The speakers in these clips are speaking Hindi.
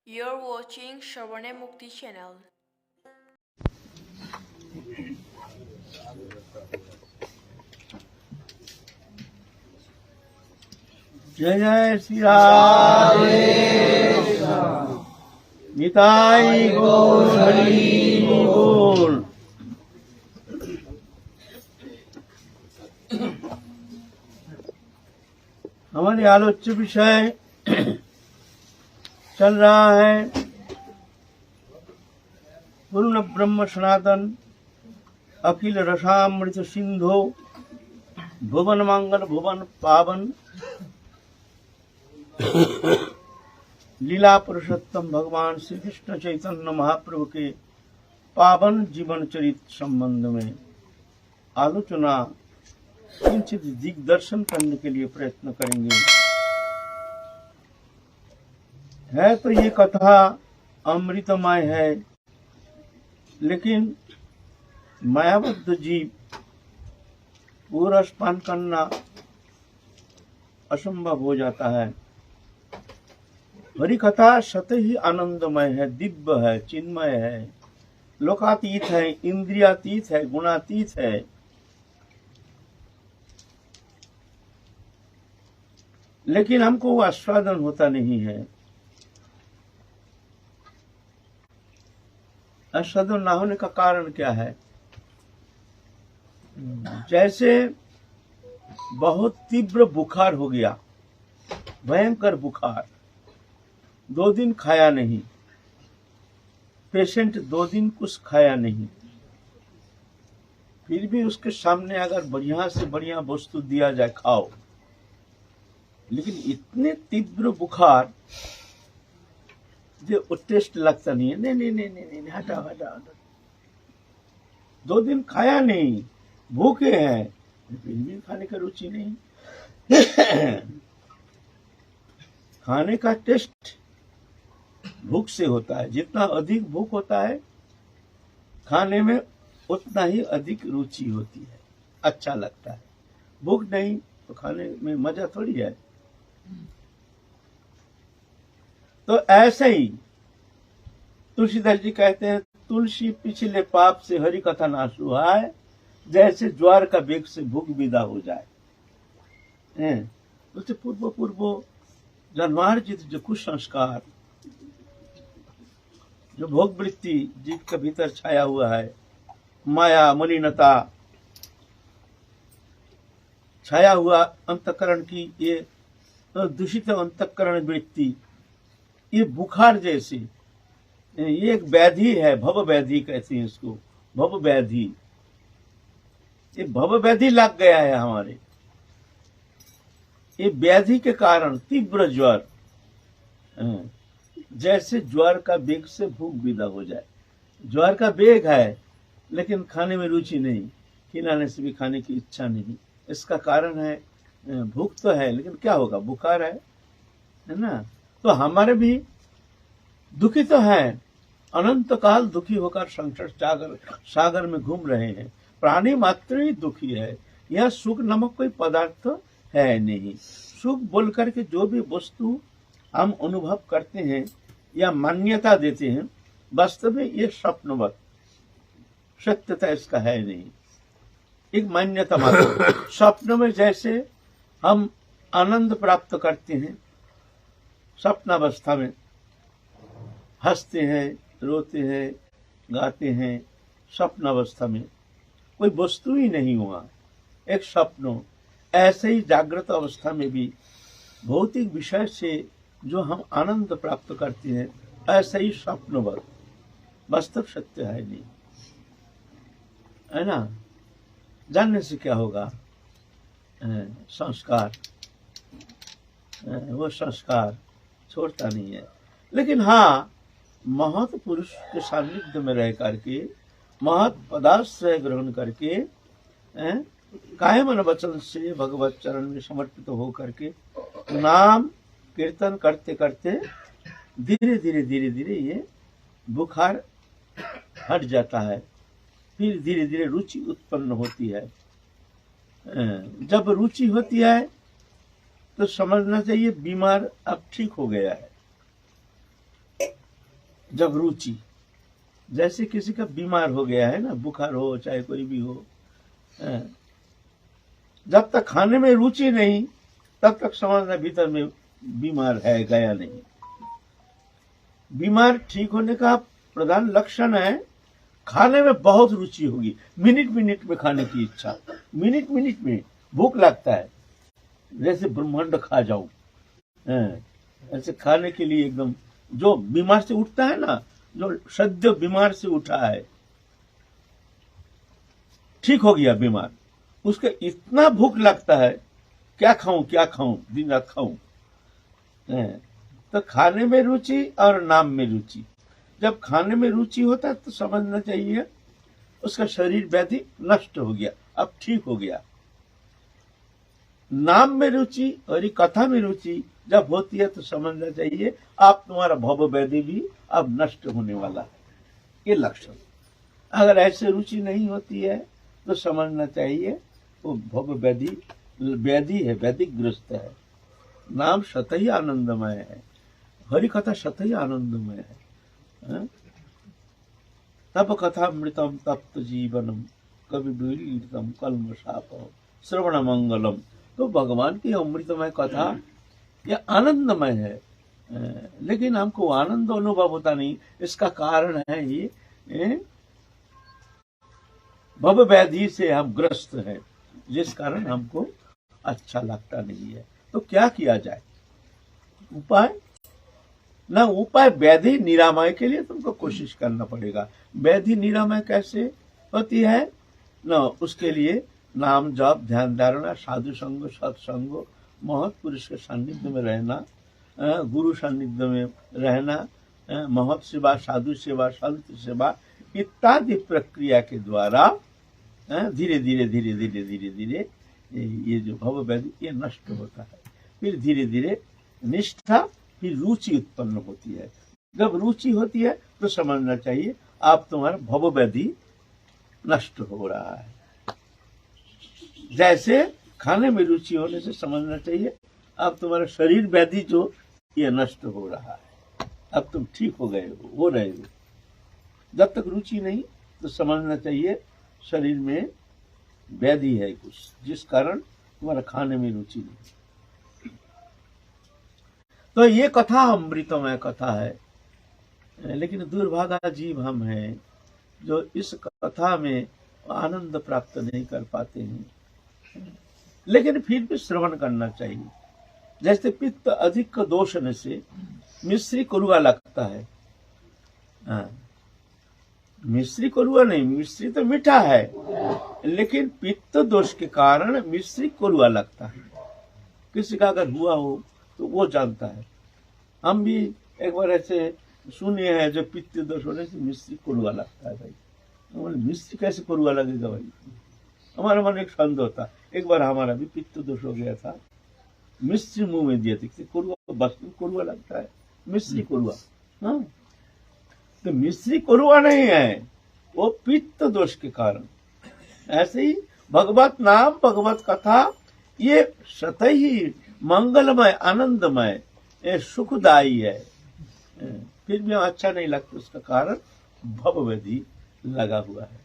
You're watching Shravane Mukti channel. जय जय श्री राम निताई गौर हरि बोल। हमारे आलोच्य विषय चल रहा है पूर्ण ब्रह्म सनातन अखिल रसामृत सिंधु भुवन मंगल भुवन पावन लीला पुरुषोत्तम भगवान श्री कृष्ण चैतन्य महाप्रभु के पावन जीवन चरित्र संबंध में आलोचना किंचित दिग्दर्शन करने के लिए प्रयत्न करेंगे। है तो ये कथा अमृतमय है, लेकिन मायाबद्ध जीव वो रस पान करना असंभव हो जाता है। हरि कथा सत ही आनंदमय है, दिव्य है, चिन्मय है, लोकातीत है, इंद्रियातीत है, गुणातीत है। लेकिन हमको वो आस्वादन होता नहीं है। आस्वादन ना होने का कारण क्या है? जैसे बहुत तीव्र बुखार हो गया, भयंकर बुखार, 2 दिन खाया नहीं, पेशेंट 2 दिन कुछ खाया नहीं, फिर भी उसके सामने अगर बढ़िया से बढ़िया वस्तु दिया जाए खाओ, लेकिन इतने तीव्र बुखार जो टेस्ट लगता नहीं है। नहीं नहीं नहीं नहीं नहीं, हटाओ हटाओ। 2 दिन खाया नहीं, भूखे हैं, फिर भी खाने का रुचि नहीं। खाने का टेस्ट भूख से होता है। जितना अधिक भूख होता है खाने में उतना ही अधिक रुचि होती है, अच्छा लगता है। भूख नहीं तो खाने में मजा थोड़ी है। तो ऐसे ही तुलसीदास जी कहते हैं, तुलसी पिछले पाप से हरि कथा ना सुहाए, जैसे ज्वार का बेग से भूख विदा हो जाए। तो पूर्व पूर्व जन्मार्जित जो कुसंस्कार, जो भोग वृत्ति जीव के भीतर छाया हुआ है, माया मलिनता छाया हुआ अंतःकरण की ये दूषित अंतःकरण वृत्ति, ये बुखार जैसी, ये एक व्याधि है, भव व्याधि कहते हैं इसको, भव व्याधि। ये भव व्याधि लग गया है हमारे। ये व्याधि के कारण तीव्र ज्वर, जैसे ज्वर का बेग से भूख विदा हो जाए। ज्वर का बेग है लेकिन खाने में रुचि नहीं, खिलाने से भी खाने की इच्छा नहीं। इसका कारण है भूख तो है लेकिन क्या होगा, बुखार है ना। तो हमारे भी दुखी तो है, अनंत काल दुखी होकर संसार सागर में घूम रहे हैं। प्राणी मात्र ही दुखी है। यह सुख नामक कोई पदार्थ है नहीं। सुख बोल करके जो भी वस्तु हम अनुभव करते हैं या मान्यता देते हैं, वास्तव में ये स्वप्नवत, सत्यता इसका है नहीं, एक मान्यता मात्र। स्वप्न में जैसे हम आनंद प्राप्त करते हैं, स्वप्नावस्था में हंसते हैं, रोते हैं, गाते हैं, स्वप्नावस्था में कोई वस्तु ही नहीं हुआ, एक स्वप्न। ऐसे ही जागृत अवस्था में भी भौतिक विषय से जो हम आनंद प्राप्त करते हैं, ऐसे ही स्वप्नवत, वास्तव सत्य है नहीं, है ना। जानने से क्या होगा? संस्कार, वो संस्कार छोड़ता नहीं है। लेकिन हाँ, महत् पुरुष के सानिध्य में रह करके, महत् पदाश्रय ग्रहण करके, काहे मन वचन से भगवत चरण में समर्पित हो करके नाम कीर्तन करते करते धीरे धीरे धीरे धीरे ये बुखार हट जाता है। फिर धीरे धीरे रुचि उत्पन्न होती है। जब रुचि होती है तो समझना चाहिए बीमार अब ठीक हो गया है। जब रुचि, जैसे किसी का बीमार हो गया है ना, बुखार हो चाहे कोई भी हो, जब तक खाने में रुचि नहीं तब तक समझना भीतर में बीमार है, गया नहीं। बीमार ठीक होने का प्रधान लक्षण है खाने में बहुत रुचि होगी, मिनट मिनट में खाने की इच्छा, मिनट मिनट में भूख लगता है, जैसे ब्रह्मांड खा जाऊं, ऐसे खाने के लिए एकदम। जो बीमार से उठता है ना, जो सद्य बीमार से उठा है, ठीक हो गया बीमार, उसके इतना भूख लगता है, क्या खाऊं, दिन रात खाऊं। तो खाने में रुचि और नाम में रुचि, जब खाने में रुचि होता है तो समझना चाहिए उसका शरीर व्याधि नष्ट हो गया, अब ठीक हो गया। नाम में रुचि और कथा में रुचि जब होती है तो समझना चाहिए आप तुम्हारा भव व्याधि भी अब नष्ट होने वाला है, ये लक्षण। अगर ऐसे रुचि नहीं होती है तो समझना चाहिए वो भव व्याधि है, व्याधिग्रस्त है। नाम सत ही आनंदमय है, हरि कथा सत ही आनंदमय है। तप कथामृतम तप्त जीवनम कवि विलीनम कल्मषापम श्रवण मंगलम। तो भगवान की अमृतमय कथा यह आनंदमय है, लेकिन हमको आनंद अनुभव होता नहीं। इसका कारण है ये भव व्याधि से हम ग्रस्त हैं, जिस कारण हमको अच्छा लगता नहीं है। तो क्या किया जाए? उपाय ना, उपाय व्याधि निरामय के लिए तुमको कोशिश करना पड़ेगा। व्याधि निरामय कैसे होती है ना, उसके लिए नाम जप, ध्यान धारणा, साधु संग, सत्संग, महत पुरुष के सानिध्य में रहना, गुरु सानिध्य में रहना, महत सेवा, साधु सेवा, संत सेवा इत्यादि प्रक्रिया के द्वारा धीरे धीरे धीरे धीरे धीरे धीरे ये जो भव व्याधि ये नष्ट होता है। फिर धीरे धीरे निष्ठा, फिर रुचि उत्पन्न होती है। जब रुचि होती है तो समझना चाहिए आप तुम्हारा भव व्याधि नष्ट हो रहा है। जैसे खाने में रुचि होने से समझना चाहिए अब तुम्हारा शरीर व्याधि जो ये नष्ट हो रहा है, अब तुम ठीक हो गए हो रहे हो। जब तक रुचि नहीं तो समझना चाहिए शरीर में व्याधि है कुछ, जिस कारण तुम्हारा खाने में रुचि नहीं। तो ये कथा अमृतमय कथा है, लेकिन दुर्भागा जीव हम हैं जो इस कथा में आनंद प्राप्त नहीं कर पाते हैं। लेकिन फिर भी श्रवण करना चाहिए। जैसे पित्त अधिक दोष से मिश्री कड़वा लगता है, मिश्री कड़वा नहीं, मिश्री तो मीठा है, लेकिन पित्त दोष के कारण मिश्री कड़वा लगता है। किसी का अगर हुआ हो तो वो जानता है। हम भी एक बार ऐसे सुने हैं जो पित्त दोष होने से मिश्री कड़वा लगता है। भाई मिश्री कैसे कड़वा लगेगा भाई? हमारा मन एक संदेह होता। एक बार हमारा भी पित्त दोष हो गया था, मिश्री मुंह में दिए थे, कड़वा, बस कड़वा लगता है, मिश्री कड़वा। हाँ, तो मिश्री कड़वा नहीं है, वो पित्त दोष के कारण। ऐसे ही भगवत नाम, भगवत कथा ये सतह ही मंगलमय, आनंदमय, ये सुखदायी है। फिर भी अच्छा नहीं लगता, उसका कारण भव व्याधि लगा हुआ है।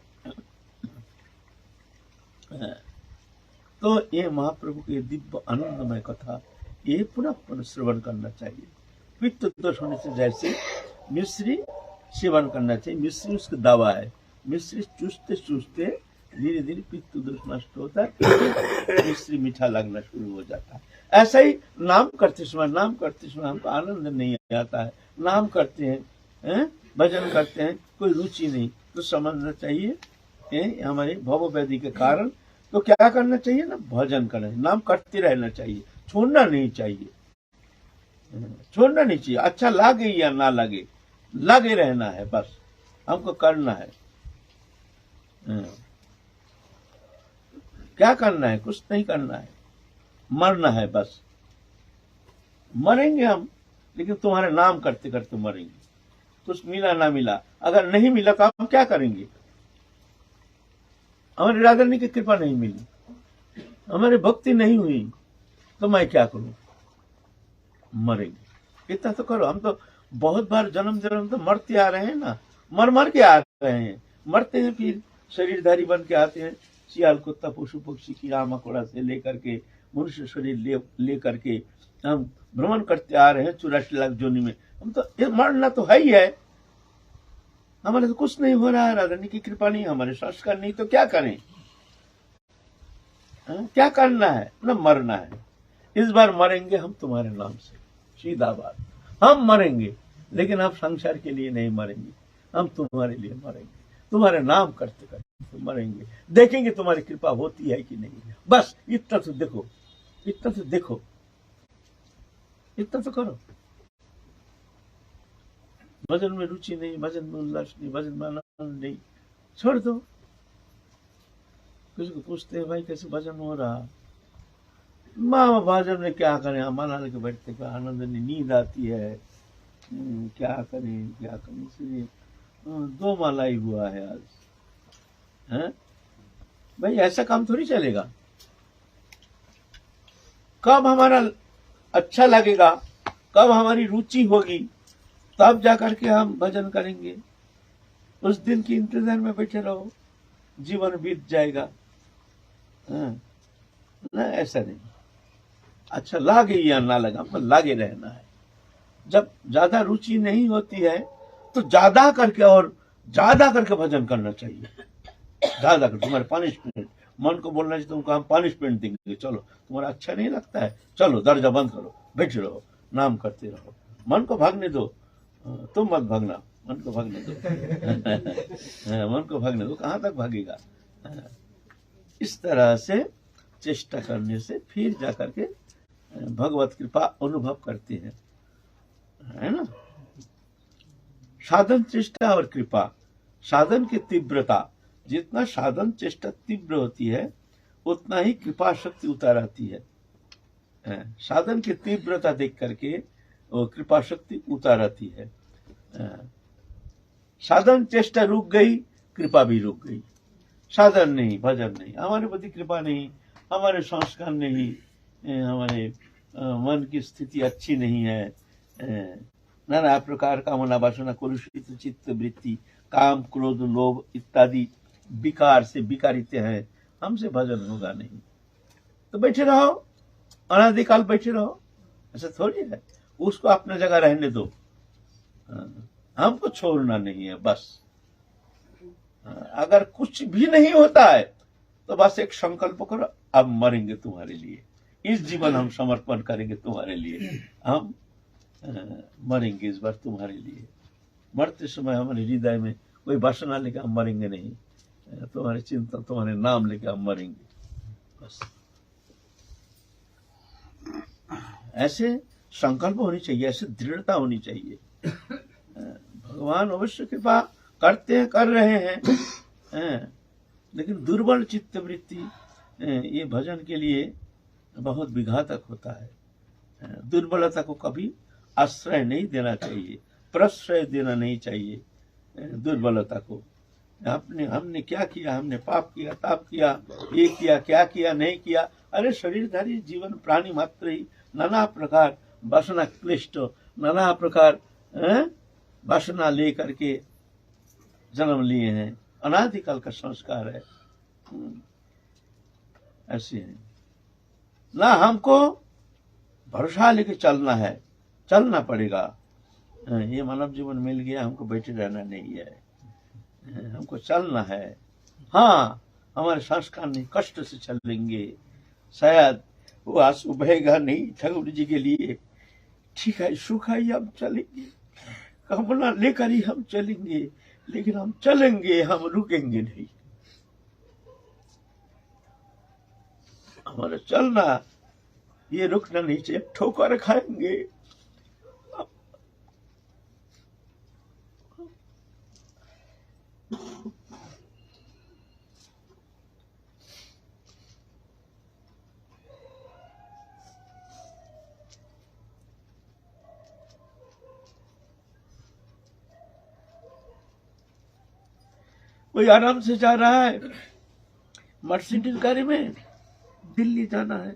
तो ये महाप्रभु के दिव्य आनंदमय कथा ये पुनः पुनः श्रवण करना चाहिए। पित्त दोष होने से जैसे मिश्री सेवन करना चाहिए, मिश्री उसकी दवा है। मिश्री चूसते चूसते धीरे धीरे पित्त दोष नष्ट होता है, मिश्री मीठा लगना शुरू हो जाता है। ऐसा ही नाम करते समय हमको आनंद नहीं आता है। नाम करते हैं, भजन करते हैं, कोई रुचि नहीं, तो समझना चाहिए हमारे भव व्याधि के कारण। तो क्या करना चाहिए ना, भजन करना, नाम करते रहना चाहिए, छोड़ना नहीं चाहिए, छोड़ना नहीं चाहिए। अच्छा लगे या ना लगे, लगे रहना है, बस हमको करना है। क्या करना है? कुछ नहीं करना है, मरना है बस। मरेंगे हम, लेकिन तुम्हारे नाम करते करते मरेंगे। कुछ मिला ना मिला, अगर नहीं मिला तो हम क्या करेंगे? हमारी राधा रानी की कृपा नहीं मिली, हमारी भक्ति नहीं हुई, तो मैं क्या करूं? मरेंगे। इतना तो करो। हम तो बहुत बार जन्म जन्म तो मरते आ रहे हैं ना, मर मर के आ रहे हैं, मरते हैं फिर शरीरधारी बन के आते हैं। सियाल कुत्ता पशु पक्षी कीड़ा मकोड़ा से लेकर के मनुष्य शरीर ले करके हम भ्रमण करते आ रहे हैं 84 लाख जोनी में। हम तो ये मरना तो है ही है, हमारे तो कुछ नहीं हो रहा है, राधानी की कृपा नहीं, हमारे संस्कार नहीं, तो क्या करें? क्या करना है ना, मरना है। इस बार मरेंगे हम तुम्हारे नाम से, सीधा बात, हम मरेंगे, लेकिन हम संसार के लिए नहीं मरेंगे, हम तुम्हारे लिए मरेंगे, तुम्हारे नाम करते करते मरेंगे, देखेंगे तुम्हारी कृपा होती है कि नहीं। बस इतना तो देखो, इतना तो देखो, इतना तो करो। भजन में रुचि नहीं, भजन में उल्लास नहीं, भजन में आनंद नहीं, छोड़ दो। किसी को पूछते हैं भाई कैसे भजन हो रहा, माँ भजन में क्या करें, हम मना लेके बैठते, क्या आनंद नहीं, नींद आती है, क्या करें क्या करें, इसलिए 2 माला ही हुआ है आज। है भाई, ऐसा काम थोड़ी चलेगा। कब हमारा अच्छा लगेगा, कब हमारी रुचि होगी, तब जाकर के हम भजन करेंगे। उस दिन की इंतजार में बैठे रहो, जीवन बीत जाएगा। ना, ऐसा नहीं। अच्छा लागे या ना लगा, पर लागे रहना है। जब ज्यादा रुचि नहीं होती है तो ज्यादा करके और ज्यादा करके भजन करना चाहिए, ज्यादा करके। तुम्हारे पनिशमेंट, मन को बोलना चाहिए तुमको हम पनिशमेंट देंगे, चलो तुम्हारा अच्छा नहीं लगता है, चलो दरजा बंद करो, बैठे रहो, नाम करते रहो, मन को भागने दो, तुम मत भागना, मन को भागने दो। मन को भागने दो, कहां तक भागेगा। इस तरह से चेष्टा करने से फिर जाकर के भगवत कृपा अनुभव करते हैं, है ना। साधन चेष्टा और कृपा, साधन की तीव्रता, जितना साधन चेष्टा तीव्र होती है उतना ही कृपा शक्ति उतार आती है। साधन की तीव्रता देख करके वो कृपा शक्ति उतार आती है। साधन चेष्टा रुक गई, कृपा भी रुक गई। साधन नहीं, भजन नहीं, हमारे प्रति कृपा नहीं, हमारे संस्कार नहीं, हमारे मन की स्थिति अच्छी नहीं है, नाना प्रकार कामना वासना कलुषित चित्त वृत्ति, काम क्रोध लोभ इत्यादि विकार से विकारित हैं, हमसे भजन होगा नहीं। तो बैठे रहो, अनादिकाल बैठे रहो, ऐसा थोड़ी है। उसको अपने जगह रहने दो, हमको छोड़ना नहीं है बस। अगर कुछ भी नहीं होता है तो बस एक संकल्प करो, अब मरेंगे तुम्हारे लिए, इस जीवन हम समर्पण करेंगे तुम्हारे लिए, हम मरेंगे इस बार तुम्हारे लिए। मरते समय हमारे हृदय में कोई वासना लेके हम मरेंगे नहीं, तुम्हारे चिंतन, तुम्हारे नाम लेके हम मरेंगे बस। ऐसे संकल्प होनी चाहिए, ऐसे दृढ़ता होनी चाहिए। भगवान अवश्य कृपा करते हैं, कर रहे हैं, लेकिन दुर्बल चित्त वृत्ति ये भजन के लिए बहुत विघातक होता है। दुर्बलता को कभी आश्रय नहीं देना चाहिए, प्रश्रय देना नहीं चाहिए दुर्बलता को। हमने क्या किया, हमने पाप किया, ताप किया, ये किया, क्या किया, नहीं किया। अरे शरीरधारी जीवन प्राणी मात्र ही नाना प्रकार वासना क्लिष्ट, नाना प्रकार वासना ले करके जन्म लिए हैं, अनादिकाल का संस्कार है। ऐसे है ना, हमको भरोसा लेके चलना है, चलना पड़ेगा। ये मानव जीवन मिल गया, हमको बैठे रहना नहीं है, हमको चलना है। हाँ, हमारे संस्कार नहीं, कष्ट से चलेंगे, शायद वो आंसू बहेगा नहीं ठाकुर जी के लिए, ठीक है, सुख ही हम चलेंगे, कामना लेकर ही हम चलेंगे, लेकिन हम चलेंगे, हम रुकेंगे नहीं। हमारा चलना, ये रुकना नहीं चाहिए, ठोकर खाएंगे। कोई आराम से जा रहा है मर्सिडीज गाड़ी में, दिल्ली जाना है,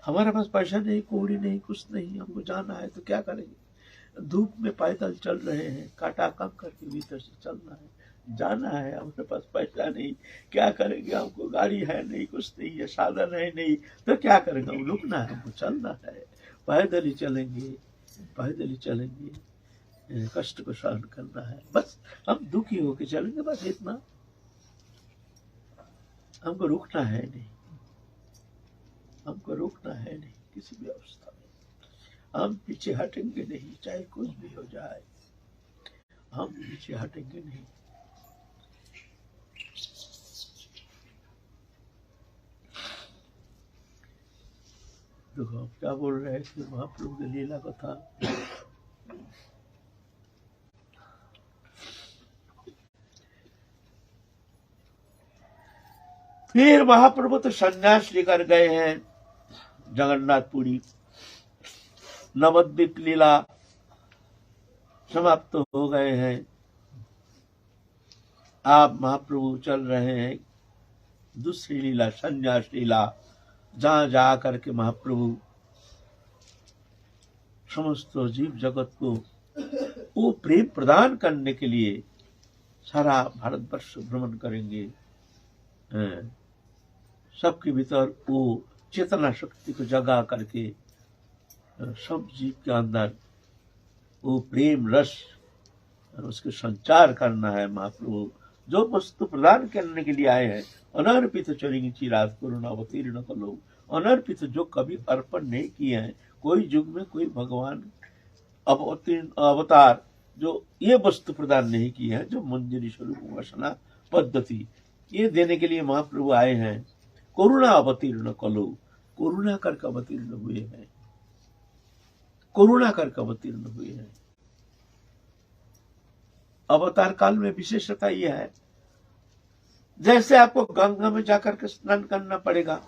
हमारे पास पैसा नहीं, कौड़ी नहीं, कुछ नहीं, हमको जाना है तो क्या करेंगे? धूप में पैदल चल रहे हैं, काटा कंकर के भीतर से चलना है, जाना है, हमारे पास पैसा नहीं, क्या करेंगे? हमको गाड़ी है नहीं, कुछ नहीं है, साधन है नहीं, तो क्या करेंगे? हम रुकना है, हमको चलना है, पैदल ही चलेंगे, पैदल ही चलेंगे, कष्ट को सहन करना है, बस हम दुखी होके चलेंगे, बस इतना। हमको रुकना है नहीं, हमको रुकना है नहीं किसी भी अवस्था में। हम पीछे हटेंगे नहीं, चाहे कुछ भी हो जाए, हम पीछे हटेंगे नहीं। देखो हम क्या बोल रहे हैं कि महाप्रभु की लीला कथा। फिर महाप्रभु तो संन्यास लेकर गए हैं जगन्नाथपुरी। नवद्वीप लीला समाप्त हो गए हैं। आप महाप्रभु चल रहे हैं दूसरी लीला, संन्यास लीला, जहां जा करके महाप्रभु समस्त जीव जगत को वो प्रेम प्रदान करने के लिए सारा भारतवर्ष भ्रमण करेंगे। सबके भीतर वो चेतना शक्ति को जगा करके सब जीव के अंदर वो प्रेम रस उसके संचार करना है। महाप्रभु जो वस्तु प्रदान करने के लिए आए हैं, अनर्पित चरिंग चिराग करुणा अवतीर्ण कलो, अनर्पित जो कभी अर्पण नहीं किए हैं, कोई युग में कोई भगवान अवतार जो ये वस्तु प्रदान नहीं किए हैं, जो मंजरी स्वरूप वसना पद्धति ये देने के लिए महाप्रभु आए हैं। करुणा अवतीर्ण कलो, करुणा करके अवतीर्ण हुए हैं, करुणा करके अवतीर्ण हुए हैं। अवतार काल में विशेषता यह है, जैसे आपको गंगा में जाकर के स्नान करना पड़ेगा,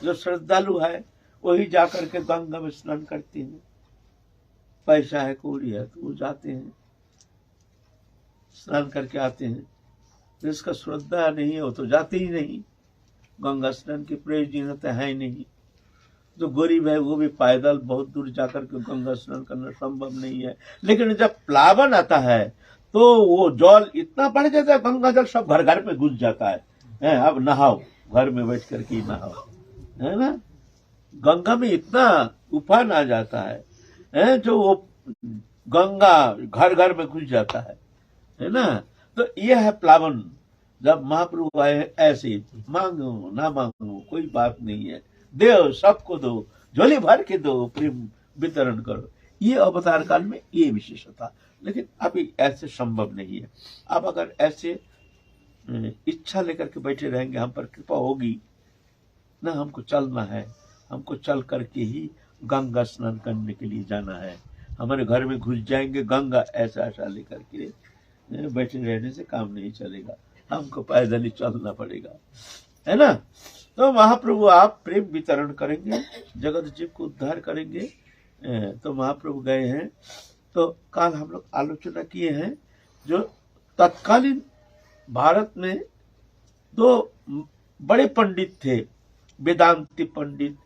जो श्रद्धालु है वही जाकर के गंगा में स्नान करते हैं। पैसा है, कौड़ी है तो वो जाते हैं, स्नान करके आते हैं। जिसका श्रद्धा नहीं है वो तो जाते ही नहीं, गंगा स्नान की प्रयोजनीयता है ही नहीं। जो गरीब है वो भी पैदल बहुत दूर जाकर के गंगा स्नान करना संभव नहीं है। लेकिन जब प्लावन आता है तो वो जल इतना बढ़ जाता है, गंगा जल सब घर घर में घुस जाता है। अब नहाओ, घर में बैठ करके नहाओ, है ना। गंगा में इतना उफान आ जाता है जो वो गंगा घर घर में घुस जाता है ना। तो यह है प्लावन। जब महाप्रभु आए ऐसे, मांगो ना मांगो कोई बात नहीं है, दो सबको दो, झोली भर के दो, प्रेम वितरण करो। ये अवतार काल में ये विशेषता। लेकिन अभी ऐसे संभव नहीं है। अब अगर ऐसे इच्छा लेकर के बैठे रहेंगे, हम पर कृपा होगी ना, हमको चलना है, हमको चल करके ही गंगा स्नान करने के लिए जाना है। हमारे घर में घुस जाएंगे गंगा, ऐसा ऐसा लेकर के बैठे रहने से काम नहीं चलेगा, हमको पैदल ही चलना पड़ेगा, है ना। तो महाप्रभु आप प्रेम वितरण करेंगे, जगत जीव को उद्धार करेंगे। तो महाप्रभु गए हैं। तो कल हम लोग आलोचना किए हैं, जो तत्कालीन भारत में दो बड़े पंडित थे, वेदांती पंडित,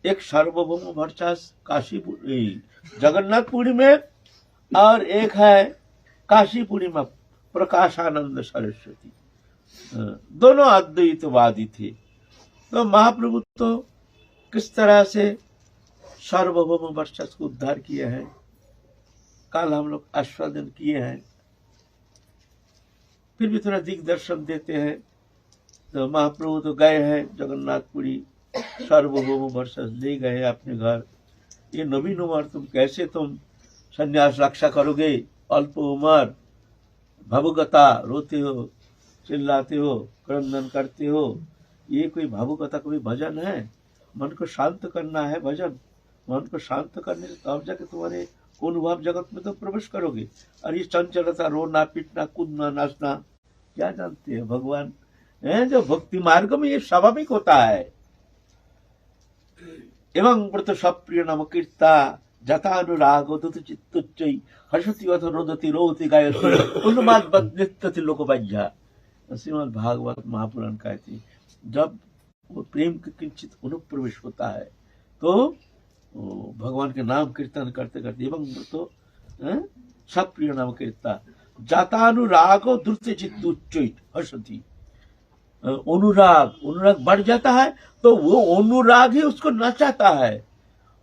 एक सार्वभौम भट्टाचार्य काशीपुरी जगन्नाथपुरी में, और एक है काशीपुरी में प्रकाशानंद सरस्वती। दोनों अद्वैतवादी थे। तो महाप्रभु तो किस तरह से सार्वभौम भट्टाचार्य को उद्धार किए हैं, कल हम लोग आस्वादन किए हैं। फिर भी थोड़ा दिग्दर्शन देते हैं। तो महाप्रभु तो गए हैं जगन्नाथपुरी, सार्वभौम भट्टाचार्य ले गए अपने घर। ये नवीन उम्र, तुम कैसे तुम संन्यास रक्षा करोगे? अल्प उम्र, भावुकता, रोते हो, चिल्लाते हो, क्रंदन करते हो, ये कोई भावुकता, कोई भजन है? मन को शांत करना है भजन। मन को शांत करने से तब जाके तुम्हारे अनुभव जगत में तो प्रवेश करोगे। और ये चंचलता, रोना, पीटना, कूदना, नाचना, क्या जानते हैं भगवान है? जो भक्ति मार्ग में ये स्वाभाविक होता है। एवं व्रत सप्रिय नम कीर्ता जतानुराग दुत चित्तुच्चै हर्षति अथ रोदति रोदति गायति उन्माद नृत्यति लोकबाह्या। श्रीमद् भागवत महापुराण कहते हैं, जब वो प्रेम के किंचित अनुप्रवेश होता है तो भगवान के नाम कीर्तन करते करते एवं तो सब प्रिय नाम कीर्तन जातानुरागो द्रुत चित्त उच्चैत हसती। अनुराग बढ़ जाता है तो वो अनुराग ही उसको नचाता है,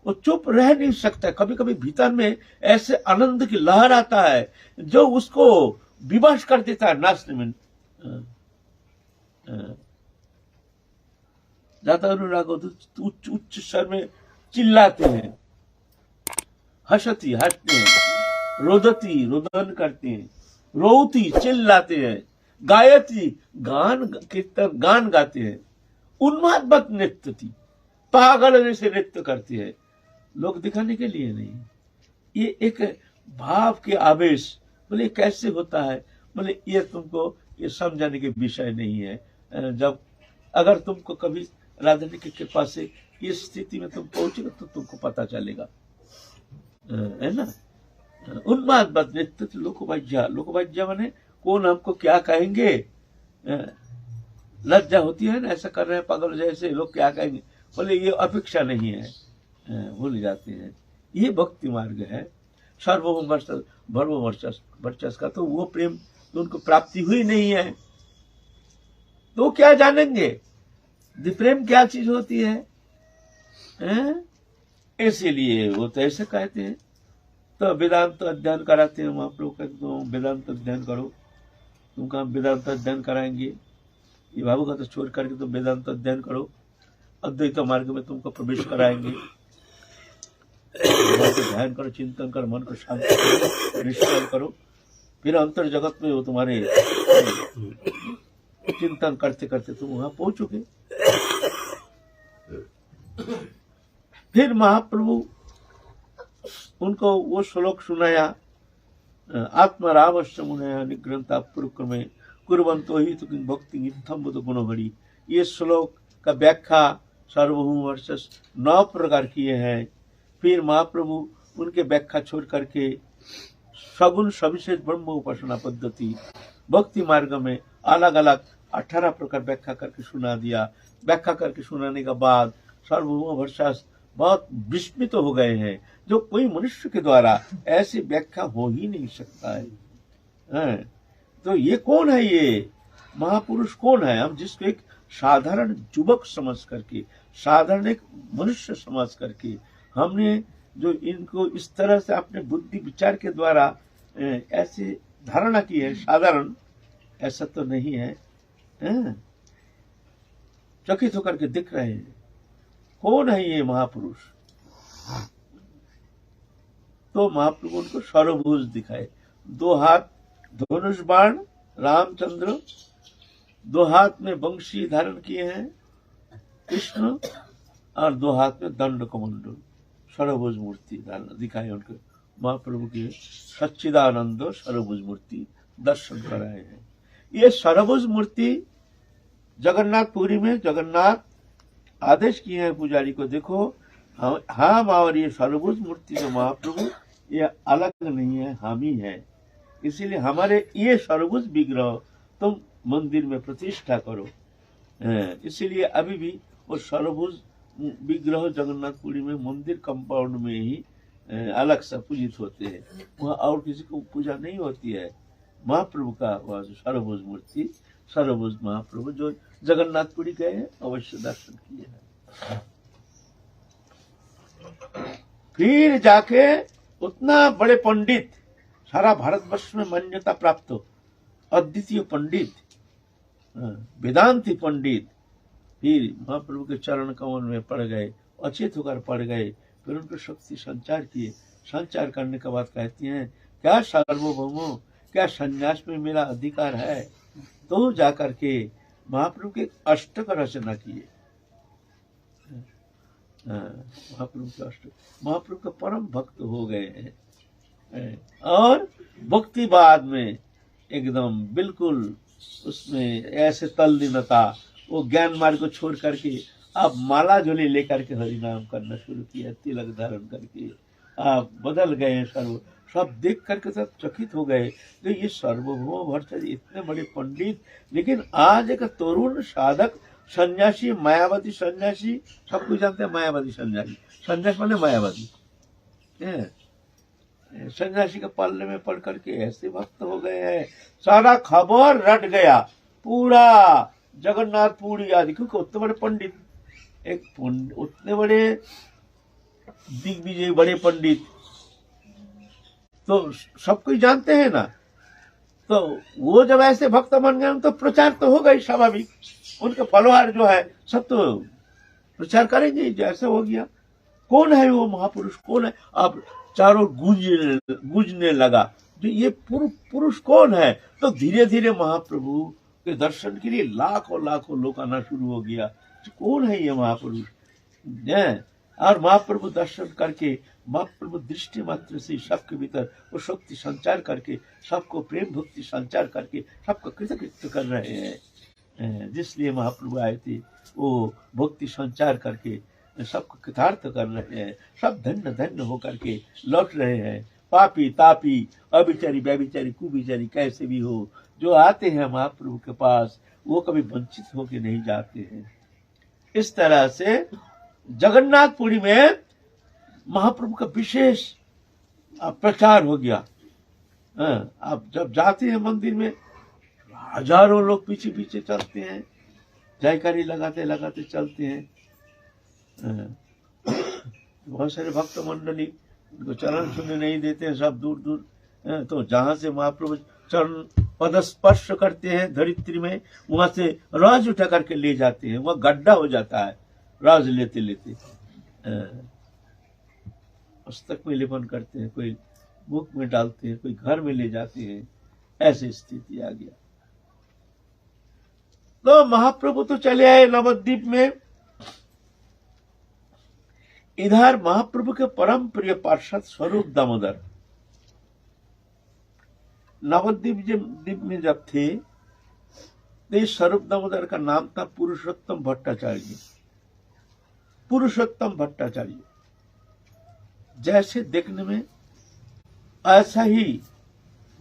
वो चुप रह नहीं सकता। कभी कभी भीतर में ऐसे आनंद की लहर आता है जो उसको विवश कर देता है नाचने में। ज्यादा अनुराग उच्च स्वर में चिल्लाते हैं, हसती हंसते हैं, रोदती रोदन करते हैं, रोती चिल्लाते हैं, गायती गान कीर्तन गान गाते हैं, उन्मादवत नृत्यति पागल जैसे नृत्य करती है, लोग दिखाने के लिए नहीं। ये एक भाव के आवेश, बोले कैसे होता है, बोले ये तुमको ये समझाने के विषय नहीं है। जब अगर तुमको कभी राधा की कृपा से इस स्थिति में तुम पहुंचेगा तो तुमको पता चलेगा, है ना। उन्मादवत नृत्य लोकवाज्य, लोकवाज्य माने कौन हमको क्या कहेंगे, लज्जा होती है ना, ऐसा कर रहे हैं पागल जैसे, लोग क्या कहेंगे, बोले ये अपेक्षा नहीं है, भूल जाते हैं। ये भक्ति मार्ग है, सर्वभौम वर्चस्व का। तो वो प्रेम तो उनको प्राप्ति हुई नहीं है तो क्या जानेंगे प्रेम क्या चीज होती है, इसीलिए वो तो ऐसे कहते हैं। तो वेदांत अध्ययन कराते हैं महाप्रभु, कहते तो वेदांत अध्ययन करो, तुमको हम वेदांत अध्ययन कराएंगे, ये बाबू का तो छोड़ करके तुम वेदांत अध्ययन करो, अद्वैत मार्ग में तुमको प्रवेश कराएंगे। ध्यान करो, चिंतन करो, मन को शांत करो, निश्चय करो, फिर अंतर जगत में वो तुम्हारे चिंतन करते करते तुम वहां पहुंचोगे। फिर महाप्रभु उनको वो श्लोक सुनाया, आत्मरावश्य मुनया निग्रंथा पुरुक्रमे कुर्वन्तो हि तु भक्ति इत्थम बुध गुणहरि। ये श्लोक का व्याख्या सार्वभौम वर्चस 9 प्रकार किए हैं। फिर महाप्रभु उनके व्याख्या छोड़ करके सगुण सविशेष ब्रह्म उपासना पद्धति भक्ति मार्ग में अलग अलग 18 प्रकार व्याख्या करके सुना दिया। व्याख्या करके सुनाने के बाद सार्वभौम वर्चस बहुत विस्मित हो गए हैं, जो कोई मनुष्य के द्वारा ऐसी व्याख्या हो ही नहीं सकता है। तो ये कौन है, ये महापुरुष कौन है, हम जिसको एक साधारण युवक समझ करके, साधारण एक मनुष्य समझ करके हमने जो इनको इस तरह से अपने बुद्धि विचार के द्वारा ऐसी धारणा की है, साधारण ऐसा तो नहीं है, चकित होकर के दिख रहे हैं। कौन है ये महापुरुष? तो महाप्रभु उनको सर्वभुज दिखाए, 2 हाथ धनुष बाण रामचंद्र, 2 हाथ में वंशी धारण किए हैं कृष्ण, और 2 हाथ में दंड कमंडल सर्वभुज मूर्ति दिखाए उनको। महाप्रभु की सच्चिदानंद सर्वभुज मूर्ति दर्शन कराए हैं। ये सर्वभुज मूर्ति जगन्नाथपुरी में जगन्नाथ आदेश किए हैं पुजारी को, देखो हम और ये सर्वभुज मूर्ति जो महाप्रभु ये अलग नहीं है, हम ही है। इसीलिए हमारे ये सर्वभुज विग्रह तुम मंदिर में प्रतिष्ठा करो। इसीलिए अभी भी वो सर्वभुज विग्रह जगन्नाथपुरी में मंदिर कंपाउंड में ही अलग से पूजित होते हैं, वहाँ और किसी को पूजा नहीं होती है। महाप्रभु का वह सर्वभुज मूर्ति, सर्वभुज महाप्रभु जो जगन्नाथपुरी गए हैं अवश्य दर्शन किए हैं। फिर जाके उतना बड़े पंडित, सारा भारतवर्ष में मान्यता प्राप्त अद्वितीय पंडित, वेदांती पंडित, फिर महाप्रभु के चरण कमल में पड़ गए, अचेत होकर पड़ गए। फिर उनको शक्ति संचार किए, संचार करने के बाद कहती हैं क्या सार्वभौमो, क्या संन्यास में मेरा अधिकार है? तो जाकर के महाप्रभु के अष्टक रचना किए। महाप्रभु के अष्टक, महाप्रभु के परम भक्त हो गए हैं, और भक्तिवाद में एकदम बिल्कुल उसमें ऐसे तल्लीनता, वो ज्ञान मार्ग को छोड़ करके आप माला झोली लेकर के हरि नाम करना शुरू किया, तिलक धारण करके आप बदल गए। सर्व सब देख करके सब चकित हो गए कि ये सार्वभौम वर्चस्व इतने बड़े पंडित, लेकिन आज एक तरुण साधक सन्यासी, मायावादी सन्यासी, सब कुछ जानते हैं। मायावादी सन्यासी, सन्यास माने मायावादी है। सन्यासी के पल्ले में पड़ करके ऐसे भक्त हो गए हैं, सारा खबर रट गया पूरा जगन्नाथ पुरी आदि, क्योंकि उतने बड़े पंडित, उतने बड़े दिग्विजय, बड़े पंडित तो सब कोई जानते हैं ना। तो वो जब ऐसे भक्त बन गए तो प्रचार तो होगा ही स्वाभाविक, उनके फॉलोअर जो है सब तो प्रचार करेंगे। जैसे हो गया, कौन है वो महापुरुष, कौन है, अब चारों गूंजने लगा जो ये पुरुष कौन है। तो धीरे धीरे महाप्रभु के दर्शन के लिए लाखों लाखों लोग आना शुरू हो गया। तो कौन है ये महापुरुष, और महाप्रभु दर्शन करके, महाप्रभु दृष्टि मात्र से सबके भीतर वो शक्ति संचार करके, सबको प्रेम भक्ति संचार करके सबको कृतकृत्य कर रहे हैं। जिसलिए महाप्रभु आए थे वो भक्ति संचार करके सबको कृतार्थ कर रहे हैं। सब धन्य धन्य होकर के लौट रहे हैं। पापी तापी अभिचारी व्यभिचारी कुविचारी कैसे भी हो, जो आते हैं महाप्रभु के पास वो कभी वंचित होके नहीं जाते हैं। इस तरह से जगन्नाथपुरी में महाप्रभु का विशेष प्रचार हो गया। आप जब जाते हैं मंदिर में, हजारों लोग पीछे पीछे चलते हैं, जयकारी लगाते लगाते चलते हैं। बहुत सारे भक्त मंडली उनको चरण छूने नहीं देते हैं, सब दूर दूर। तो जहां से महाप्रभु चरण पद स्पर्श करते हैं धरित्री में, वहां से राज उठा करके ले जाते हैं। वहां गड्ढा हो जाता है राज लेते लेते। पुस्तक में लेपन करते हैं, कोई मुख में डालते हैं, कोई घर में ले जाते हैं। ऐसी स्थिति आ गया। तो महाप्रभु तो चले आए नवद्वीप में। इधर महाप्रभु के परम प्रिय पार्षद स्वरूप दामोदर नवद्वीप में जब थे, तो इस स्वरूप दामोदर का नाम था पुरुषोत्तम भट्टाचार्य। पुरुषोत्तम भट्टाचार्य जैसे देखने में ऐसा ही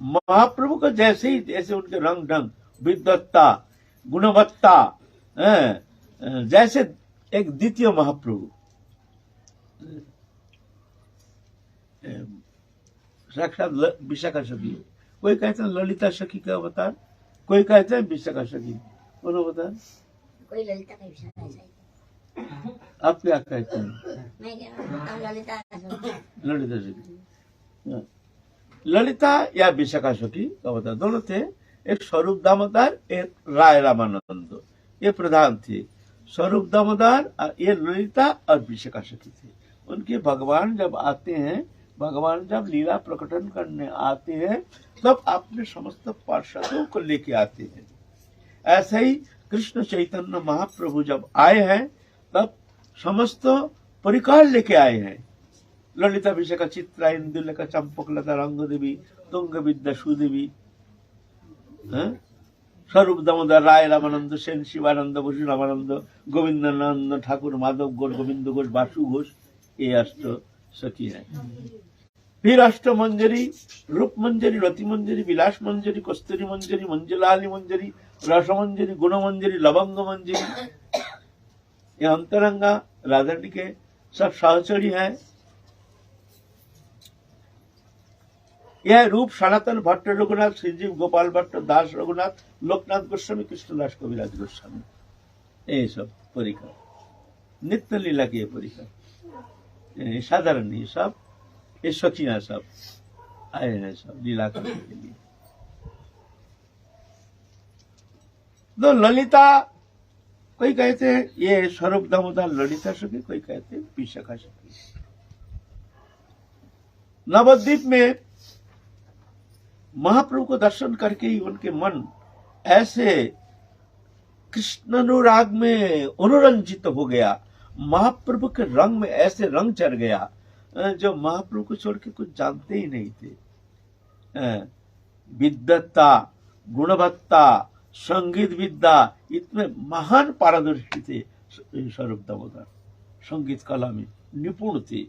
महाप्रभु को जैसे ही, जैसे उनके रंग ढंग, विद्वत्ता, गुणवत्ता, जैसे एक द्वितीय महाप्रभु। साक्षात विशाखा सखी। कोई कहते हैं ललिता सखी का अवतार, कोई कहते हैं विशाखा सखी। कौन अवतार? कोई ललिता का विशाखा है। आप क्या कहते हैं? मैं कह रहा हूं ललिता सखी। ललिता या विशाखा सखी का अवतार दोनों थे। एक स्वरूप दामोदर, एक राय रामानंद, ये प्रधान थे। स्वरूप दामोदर, ये ललिता और विशाखा सखी थे। उनके भगवान जब आते हैं, भगवान जब लीला प्रकटन करने आते हैं, तब अपने समस्त पार्षदों को लेके आते हैं। ऐसे ही कृष्ण चैतन्य महाप्रभु जब आए हैं, तब समस्त परिकार लेके आए हैं। ललिता विशाखा चित्रा इंदुलेखा चंपकलता रंग देवी तुंग विद्या सुदेवी, स्वरूप दामोदर, राय रामानंद, सेन शिवानंद, बसु रामानंद, गोविंदानंद ठाकुर, माधव घोष, गोविंद घोष, बासु घोष, ये अष्ट सखी है। फिर अष्ट मंजरी, रूप मंजरी, रति मंजरी, विलास मंजरी, कस्तूरी मंजरी, मंजलाली मंजरी, रस मंजरी, गुण मंजरी, लवंग मंजरी, ये अंतरंगा राधारानी के सब सहचरी है। यह रूप सनातन भट्ट रघुनाथ, श्रीजीव गोपाल भट्ट, दास रघुनाथ, लोकनाथ गोस्वामी, कृष्णदास कविराज गोस्वामी, ये सब परिकर नित्य लीला के परिकर, साधारण नहीं, सब ये सखियां सब आए हैं, सब लीला करने के लिए। तो ललिता, कोई कहते हैं ये स्वरूप दामोदर ललिता सखी, कोई कहते हैं विशाखा सखी। नवद्वीप में महाप्रभु को दर्शन करके ही उनके मन ऐसे कृष्णानुराग में अनुरंजित हो गया। महाप्रभु के रंग में ऐसे रंग चढ़ गया जो महाप्रभु को छोड़ के कुछ जानते ही नहीं थे। विद्वत्ता, गुणवत्ता, संगीत विद्या, इतने महान पारदर्शी थे स्वरूप दामोदर। संगीत कला में निपुण थे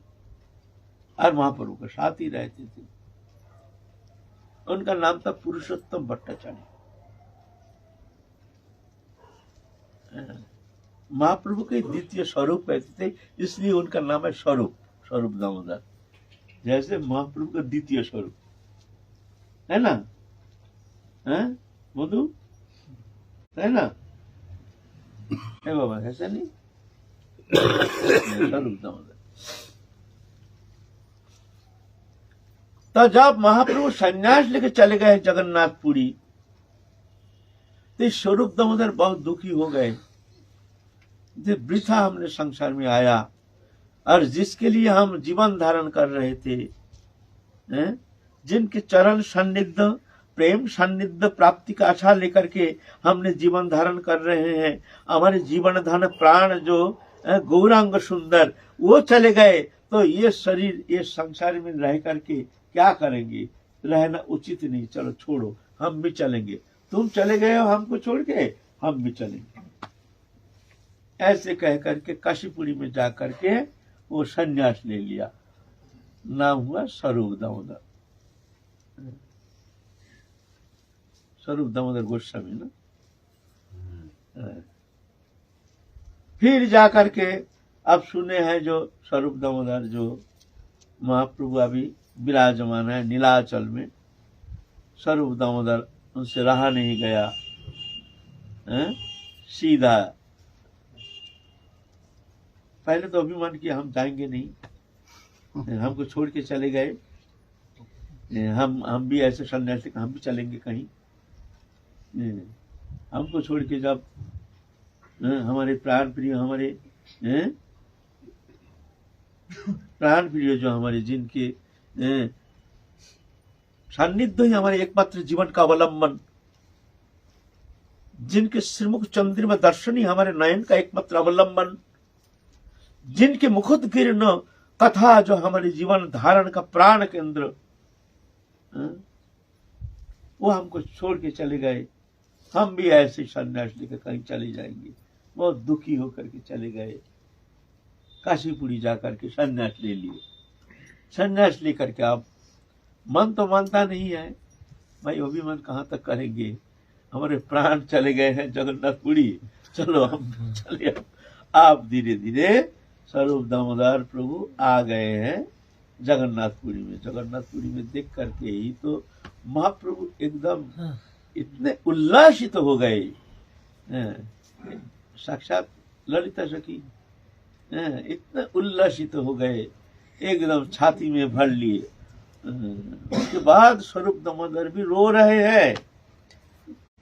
और महाप्रभु के साथ ही रहते थे। उनका नाम था पुरुषोत्तम भट्टाचार्य। महाप्रभु के द्वितीय स्वरूप कहते थे, इसलिए उनका नाम है स्वरूप, स्वरूप दामोदर। जैसे महाप्रभु का द्वितीय स्वरूप है ना, है मधु, है ना, है बाबा, ऐसा नहीं स्वरूप दामोदर। तो जब महाप्रभु संन्यास लेके चले गए जगन्नाथपुरी, तो स्वरूप दामोदर बहुत दुखी हो गए। वृथा हमने संसार में आया, और जिसके लिए हम जीवन धारण कर रहे थे, जिनके चरण सन्निध प्रेम सन्निध प्राप्ति का आशा लेकर के हमने जीवन धारण कर रहे हैं, हमारे जीवन धन प्राण जो गौरांग सुंदर वो चले गए, तो ये शरीर ये संसार में रह करके क्या करेंगे, रहना उचित नहीं, चलो छोड़ो हम भी चलेंगे, तुम चले गए हो हमको छोड़ के, हम भी चलेंगे। ऐसे कह करके काशीपुरी में जा करके वो संन्यास ले लिया, नाम हुआ स्वरूप दामोदर, स्वरूप दामोदर गोस्वामी ना। फिर जाकर के अब सुने हैं जो स्वरूप दामोदर जो महाप्रभु अभी विराजमान है नीलाचल में, स्वरूप दामोदर उनसे रहा नहीं गया, सीधा पहले तो अभिमान किया हम जाएंगे नहीं, हमको छोड़ के चले गए, हम भी ऐसे सन्यासी हम भी चलेंगे कहीं, हमको छोड़ के जब हमारे प्राण प्रिय, हमारे प्राण प्रिय जो हमारे जिनके सान्निध्य ही हमारे एकमात्र जीवन का अवलंबन, जिनके श्रीमुख चंद्रिमा दर्शन ही हमारे नयन का एकमात्र अवलंबन, जिनके मुखोद्गीर्ण कथा जो हमारे जीवन धारण का प्राण केंद्र, वो हमको छोड़ के चले गए, हम भी ऐसे संन्यास लेकर कहीं चले जाएंगे। बहुत दुखी होकर के चले गए, काशीपुरी जाकर के संन्यास ले लिए। संन्यास लेकर के आप मन तो मानता नहीं है भाई, वो भी मन कहाँ तक करेंगे, हमारे प्राण चले गए हैं जगन्नाथपुरी, चलो हम चले। आप धीरे धीरे स्वरूप दामोदर प्रभु आ गए हैं जगन्नाथपुरी में। जगन्नाथपुरी में देख करके ही तो महाप्रभु एकदम इतने उल्लासित हो गए, साक्षात ललिता सखी इतने उल्लासित हो गए, एकदम छाती में भर लिए। उसके बाद स्वरूप दामोदर भी रो रहे हैं,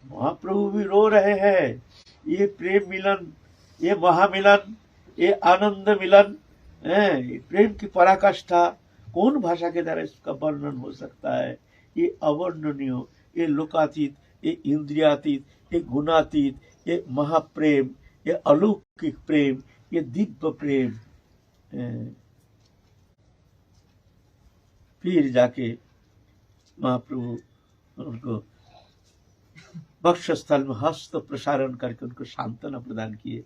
महाप्रभु भी रो रहे हैं। ये प्रेम मिलन, ये महामिलन, ये आनंद मिलन, प्रेम की पराकाष्ठा कौन भाषा के द्वारा इसका वर्णन हो सकता है। ये अवर्णनीय, ये लोकातीत, ये इंद्रियातीत, ये गुणातीत, ये महाप्रेम, ये अलौकिक प्रेम, ये दिव्य प्रेम। फिर जाके महाप्रभु उनको वक्षस्थल में हस्त प्रसारण करके उनको सांत्वना प्रदान किए,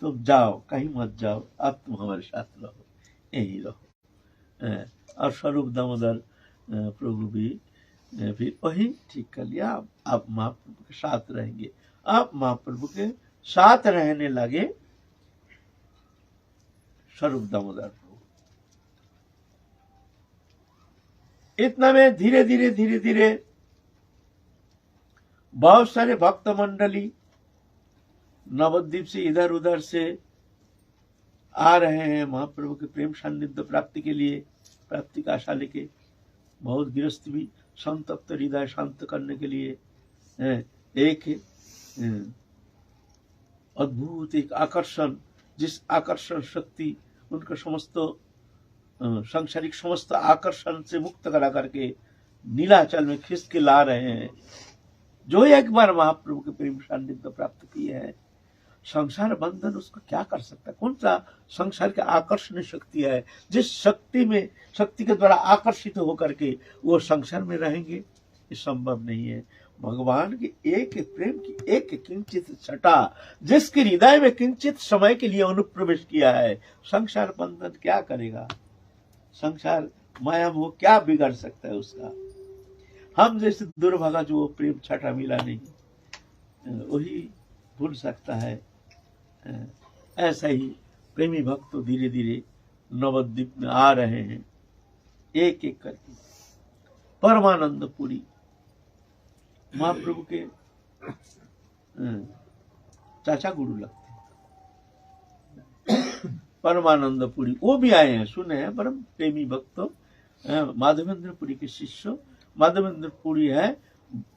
तुम जाओ कहीं मत जाओ, अब तुम हमारे साथ रहो, यहीं रहो। और स्वरूप दामोदर प्रभु भी फिर वही ठीक कर लिया, आप महाप्रभु के साथ रहेंगे। आप महाप्रभु के साथ रहने लगे स्वरूप दामोदर प्रभु। इतना में धीरे धीरे धीरे धीरे बहुत सारे भक्त मंडली नवद्वीप से इधर उधर से आ रहे हैं महाप्रभु के प्रेम सान्निध्य प्राप्ति के लिए, प्राप्ति का आशा लेके। बहुत गृहस्थ भी संतप्त हृदय शांत करने के लिए एक अद्भुत एक आकर्षण, जिस आकर्षण शक्ति उनका समस्त सांसारिक समस्त आकर्षण से मुक्त करा करके नीलाचल में खींच के ला रहे हैं। जो एक बार महाप्रभु के प्रेम सान्निध्य प्राप्त किए हैं, संसार बंधन उसको क्या कर सकता है? कौन सा संसार की आकर्षण शक्ति है जिस शक्ति के द्वारा आकर्षित होकर के वो संसार में रहेंगे? ये संभव नहीं है। भगवान की एक प्रेम की एक किंचित छटा जिसके हृदय में किंचित समय के लिए अनुप्रवेश किया है, संसार बंधन क्या करेगा? संसार माया मोह क्या बिगाड़ सकता है उसका? हम जैसे दुर्भागा जो वो प्रेम छटा मिला नहीं, वही भूल सकता है। ऐसा ही प्रेमी भक्त तो धीरे धीरे नवद्वीप में आ रहे हैं, एक एक करके। परमानंदपुरी महाप्रभु के चाचा गुरु लगते, परमानंदपुरी वो भी आए हैं, सुने हैं, परम प्रेमी भक्त माधवेंद्रपुरी के शिष्य। माधवेंद्रपुरी है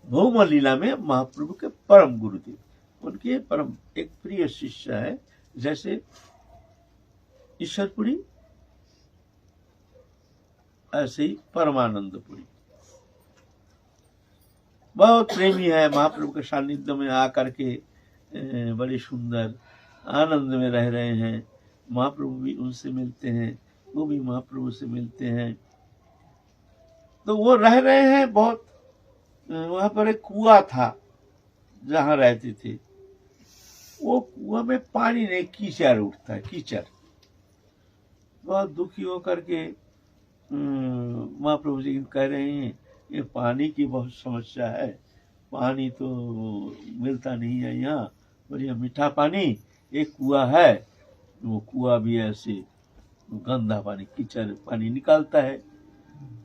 भौम लीला में महाप्रभु के परम गुरुदेव, उनके परम एक प्रिय शिष्य है। जैसे ईश्वरपुरी ऐसे ही परमानंदपुरी बहुत प्रेमी है, महाप्रभु के सानिध्य में आकर के बड़े सुंदर आनंद में रह रहे हैं। महाप्रभु भी उनसे मिलते हैं, वो भी महाप्रभु से मिलते हैं। तो वो रह रहे हैं बहुत। वहां पर एक कुआं था जहां रहते थे, वो कुआं में पानी नहीं, कीचड़ उठता है, कीचड़। बहुत दुखी होकर के महाप्रभु जी कह रहे हैं ये पानी की बहुत समस्या है, पानी तो मिलता नहीं है यहाँ, बढ़िया मीठा पानी। एक कुआं है, वो कुआं भी ऐसे गंदा पानी, कीचड़ पानी निकालता है।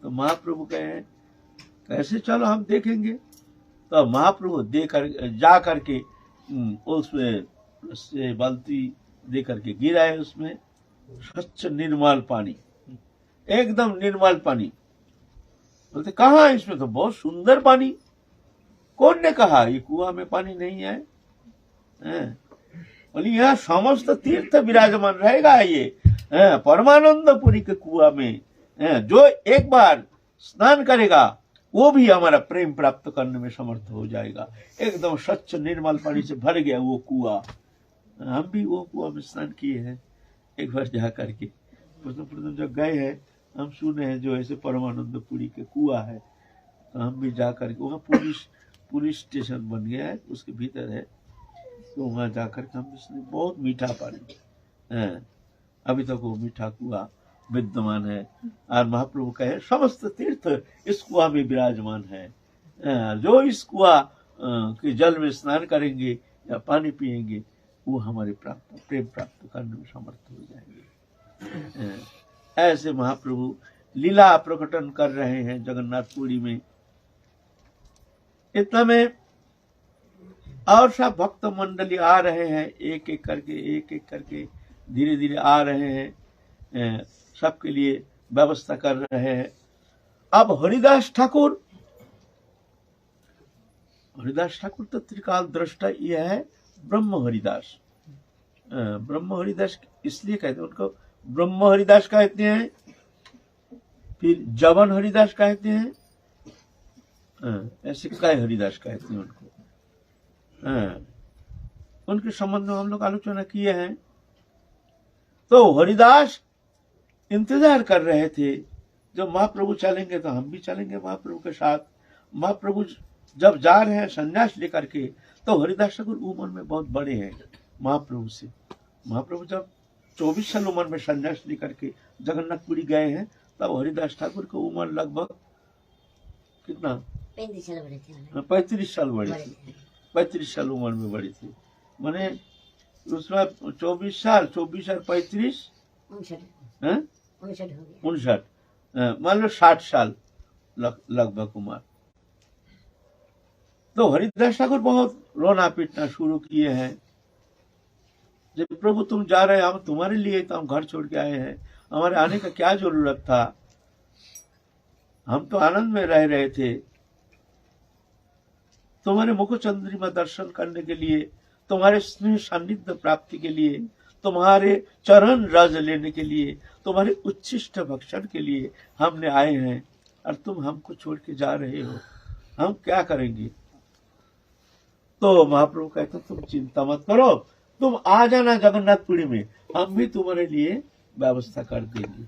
तो महाप्रभु कहे कैसे, चलो हम देखेंगे। तो महाप्रभु जा करके उसमें से बाल्टी दे करके गिराए, उसमें स्वच्छ निर्मल पानी, एकदम निर्मल पानी। बोलते कहाँ, इसमें तो बहुत सुंदर पानी। कौन ने कहा ये कुआं में पानी नहीं है? बोली यहाँ समस्त तीर्थ विराजमान रहेगा। ये परमानंदपुरी के कुआं में जो एक बार स्नान करेगा वो भी हमारा प्रेम प्राप्त करने में समर्थ हो जाएगा। एकदम स्वच्छ निर्मल पानी से भर गया वो कुआं। हम भी वो कुआं में स्नान किए हैं एक बार जा करके। प्रथम जब गए हैं हम सुने हैं जो ऐसे परमानंदपुरी के कुआं है, तो हम भी जा करके, वहाँ पुलिस स्टेशन बन गया है, उसके भीतर है, तो वहाँ जाकर के हम इसने बहुत मीठा पानी है, अभी तक वो मीठा कुआं विद्यमान है। और महाप्रभु कहे समस्त तीर्थ इस कुआं में विराजमान है। जो इस कुआं के जल में स्नान करेंगे या पानी पिएंगे वो हमारे प्रेम प्राप्त करने में समर्थ हो जाएंगे। ऐसे महाप्रभु लीला प्रकटन कर रहे हैं जगन्नाथपुरी में। इतना में और सब भक्त मंडली आ रहे हैं, एक एक करके धीरे धीरे आ रहे हैं, सबके लिए व्यवस्था कर रहे हैं। अब हरिदास ठाकुर तो त्रिकाल दृष्टा यह है ब्रह्म हरिदास। ब्रह्म हरिदास इसलिए कहते हैं, उनको ब्रह्म हरिदास कहते हैं, फिर जवन हरिदास कहते हैं, ऐसे कई हरिदास कहते हैं उनको। उनके संबंध में हम लोग आलोचना किए हैं। तो हरिदास इंतजार कर रहे थे जब महाप्रभु चलेंगे तो हम भी चलेंगे महाप्रभु के साथ। महाप्रभु जब जा रहे हैं संन्यास लेकर के, तो हरिदास ठाकुर उम्र में बहुत बड़े हैं महाप्रभु से। महाप्रभु जब 24 साल उम्र में संन्यास लेकर के जगन्नाथपुरी गए हैं, तब हरिदास ठाकुर की उम्र लगभग कितना, 35 साल बड़े थे। 35 साल बड़े थे, 35 साल उम्र में बड़े थे। माने उसमें 24 साल 24 और 35 59, मान लो 60 साल लगभग उम्र। तो हरिदास ठाकुर बहुत रोना पीटना शुरू किए हैं, जब प्रभु तुम जा रहे हैं, हम तुम्हारे लिए तो हम घर छोड़ के आए हैं, हमारे आने का क्या जरूरत था, हम तो आनंद में रह रहे थे। तुम्हारे मुख चंद्रिमा दर्शन करने के लिए, तुम्हारे स्नेह सान्निध्य प्राप्ति के लिए, तुम्हारे चरण रज लेने के लिए, तुम्हारे उच्छिष्ट भक्षण के लिए हमने आए हैं, और तुम हमको छोड़ के जा रहे हो, हम क्या करेंगे? तो महाप्रभु कहते तुम चिंता मत करो, तुम आ जाना जगन्नाथपुरी में, हम भी तुम्हारे लिए व्यवस्था कर देंगे।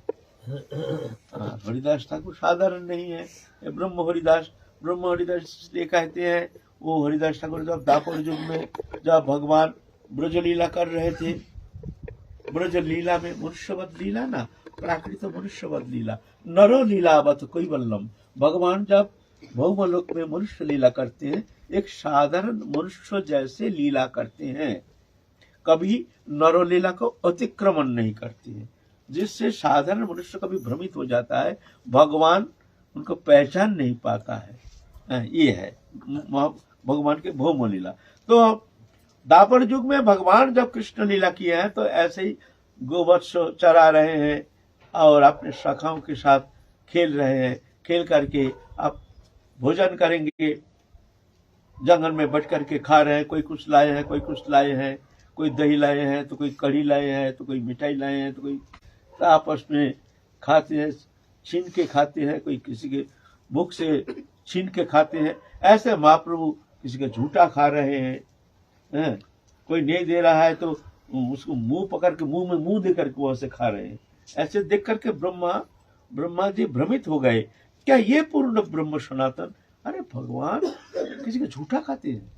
हरिदास ठाकुर साधारण नहीं है, ब्रह्म हरिदास इसलिए कहते हैं। वो हरिदास ठाकुर जब द्वापर युग में जब भगवान ब्रजलीला कर रहे थे, ब्रजलीला में मनुष्यवत लीला ना, प्राकृत मनुष्यवत लीला, नरो लीलावत कोई बल्लम। भगवान जब भौमलोक में मनुष्य लीला करते हैं, एक साधारण मनुष्य जैसे लीला करते हैं। कभी नरोलीला को अतिक्रमण नहीं करती है, जिससे साधारण मनुष्य कभी भ्रमित हो जाता है, भगवान उनको पहचान नहीं पाता है। ये है भगवान के भौम लीला। तो दापर युग में भगवान जब कृष्ण लीला किए हैं तो ऐसे ही गोवत्स चरा रहे हैं और अपने सखाओं के साथ खेल रहे हैं। खेल करके आप भोजन करेंगे, जंगल में बैठ करके खा रहे हैं, कोई कुछ लाए हैं, कोई कुछ लाए हैं, कोई दही लाए हैं तो कोई कढ़ी लाए हैं तो कोई मिठाई लाए हैं तो कोई आपस में खाते हैं, छीन के खाते हैं, कोई किसी के मुख से छीन के खाते हैं। ऐसे महाप्रभु किसी का झूठा खा रहे हैं, कोई नहीं दे रहा है तो उसको मुंह पकड़ के मुंह में मुंह दे करके वो ऐसे खा रहे हैं। ऐसे देख करके ब्रह्मा जी भ्रमित हो गए, क्या ये पूर्ण ब्रह्म सनातन? अरे भगवान किसी का झूठा खाते हैं,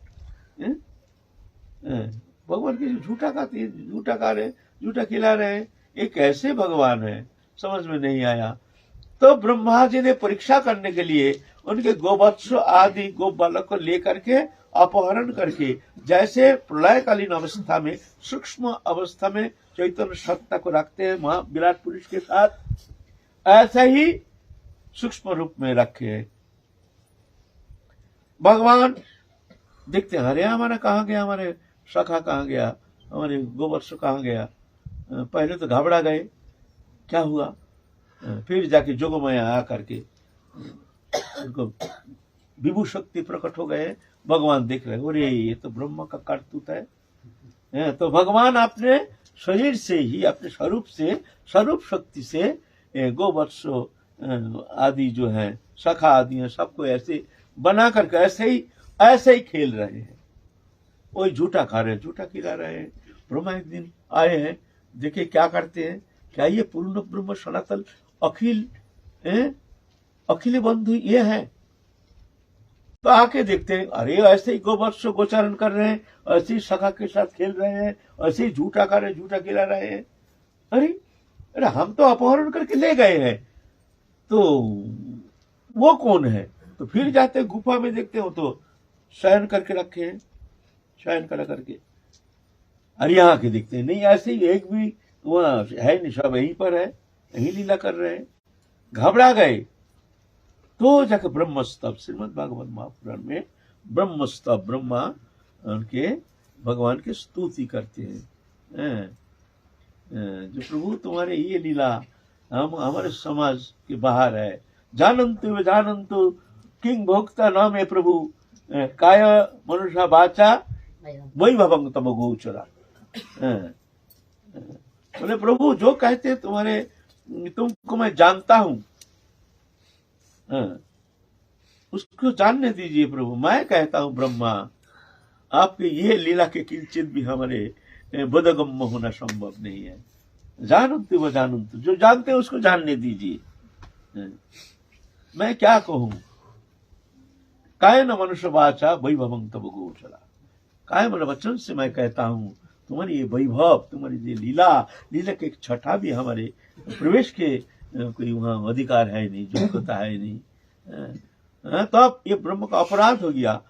भगवान किसी झूठा खाते हैं, झूठा खा रहे हैं, झूठा खिला रहे हैं, ये कैसे भगवान है? समझ में नहीं आया। तो ब्रह्मा जी ने परीक्षा करने के लिए उनके गोवत्स आदि गो बालक को लेकर के अपहरण करके, जैसे प्रलयकालीन अवस्था में सूक्ष्म अवस्था में चैतन्य सत्ता को रखते हैं वहां विराट पुरुष के साथ, ऐसा ही सूक्ष्म रूप में रखे हैं। भगवान देखते हैं, अरे हमारा कहाँ गया, हमारे सखा कहाँ गया, हमारे गोवत्स कहाँ गया? पहले तो घबरा गए, क्या हुआ? फिर जाके जोगमय आ करके उनको विभू शक्ति प्रकट हो गए। भगवान देख रहे, अरे ये तो ब्रह्मा का करतूत है। तो भगवान अपने शरीर से ही, अपने स्वरूप से, स्वरूप शक्ति से गोवत्स आदि जो है, सखा आदि है, सबको ऐसे बना करके ऐसे ही खेल रहे हैं। वही झूठा खा रहे हैं, झूठा खिला रहे हैं। ब्रह्मा एक दिन आए हैं, देखे क्या करते हैं, क्या ये पूर्ण ब्रह्म सनातन अखिल बंधु ये है? तो आके देखते हैं, अरे ऐसे ही गोवत्स गोचारण कर रहे हैं, ऐसे ही सखा के साथ खेल रहे हैं, ऐसे ही झूठा खा रहे हैं, झूठा खिला रहे हैं। अरे हम तो अपहरण करके ले गए हैं, तो वो कौन है? तो फिर जाते गुफा में, देखते हो तो शयन करके रखे हैं, शयन करा करके। अरे यहाँ के देखते हैं, नहीं ऐसे ही एक भी वहां है नहीं, सब यहीं पर है, यहीं लीला कर रहे हैं। घबरा गए। तो जाके ब्रह्मस्तव, श्रीमद् भागवत महापुराण में ब्रह्मस्तव, ब्रह्मा उनके भगवान की स्तुति करते हैं। जो प्रभु तुम्हारे ये लीला हम हमारे समाज के बाहर है, जानन्तु किंग भोक्ता नाम है प्रभु, काय मनुष्य वाचा वैभवं तम गोचरा। बोले प्रभु जो कहते तुम्हारे, तुमको मैं जानता हूं, उसको जानने दीजिए प्रभु। मैं कहता हूं ब्रह्मा, आपके ये लीला के किंचित भी हमारे बोधगम्य होना संभव नहीं है। जानन्तु व जानन्तु, जो जानते हैं उसको जानने दीजिए। मैं क्या कहूं? कायन मनुष्य वाचा वैभवं तब गोचरा, काय मन वचन से मैं कहता हूं, तुम्हारी ये वैभव, तुम्हारी ये लीला के एक छठा भी हमारे प्रवेश के कोई वहां अधिकार है नहीं, योग्यता है नहीं। तो अब ये ब्रह्म का अपराध हो गया।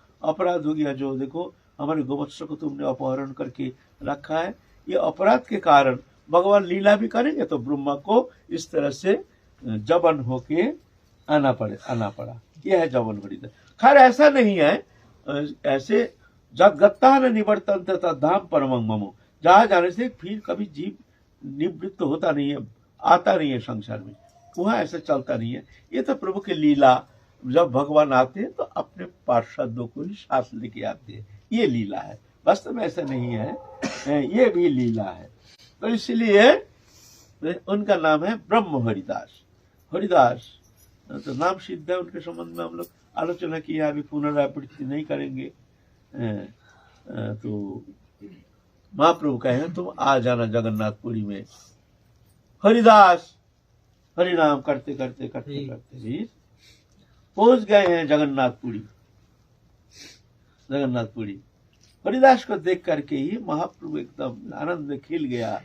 जो देखो हमारे गोवत्स को तुमने अपहरण करके रखा है, ये अपराध के कारण भगवान लीला भी करेंगे तो ब्रह्मा को इस तरह से जबन होके आना पड़ा। यह है जबन हरिदास। खैर ऐसा नहीं है, ऐसे जगत्ता न निवर्तन तथा धाम परमं ममो, जहां जाने से फिर कभी जीव निवृत्त होता नहीं है, आता नहीं है संसार में, वहां ऐसा चलता नहीं है। ये तो प्रभु की लीला, जब भगवान आते हैं तो अपने पार्षदों को ही साथ लेके आते हैं, ये लीला है। वास्तव में ऐसा नहीं है, ये भी लीला है। तो इसलिए उनका नाम है ब्रह्म हरिदास। हरिदास तो नाम सिद्ध है, उनके संबंध में हम लोग आलोचना की है, अभी पुनरावृत्ति नहीं करेंगे। तो महाप्रभु कहे तुम आ जाना जगन्नाथपुरी में। हरिदास हरिनाम करते करते भी पहुंच गए हैं जगन्नाथपुरी। हरिदास को देख करके ही महाप्रभु एकदम आनंद में खिल गया,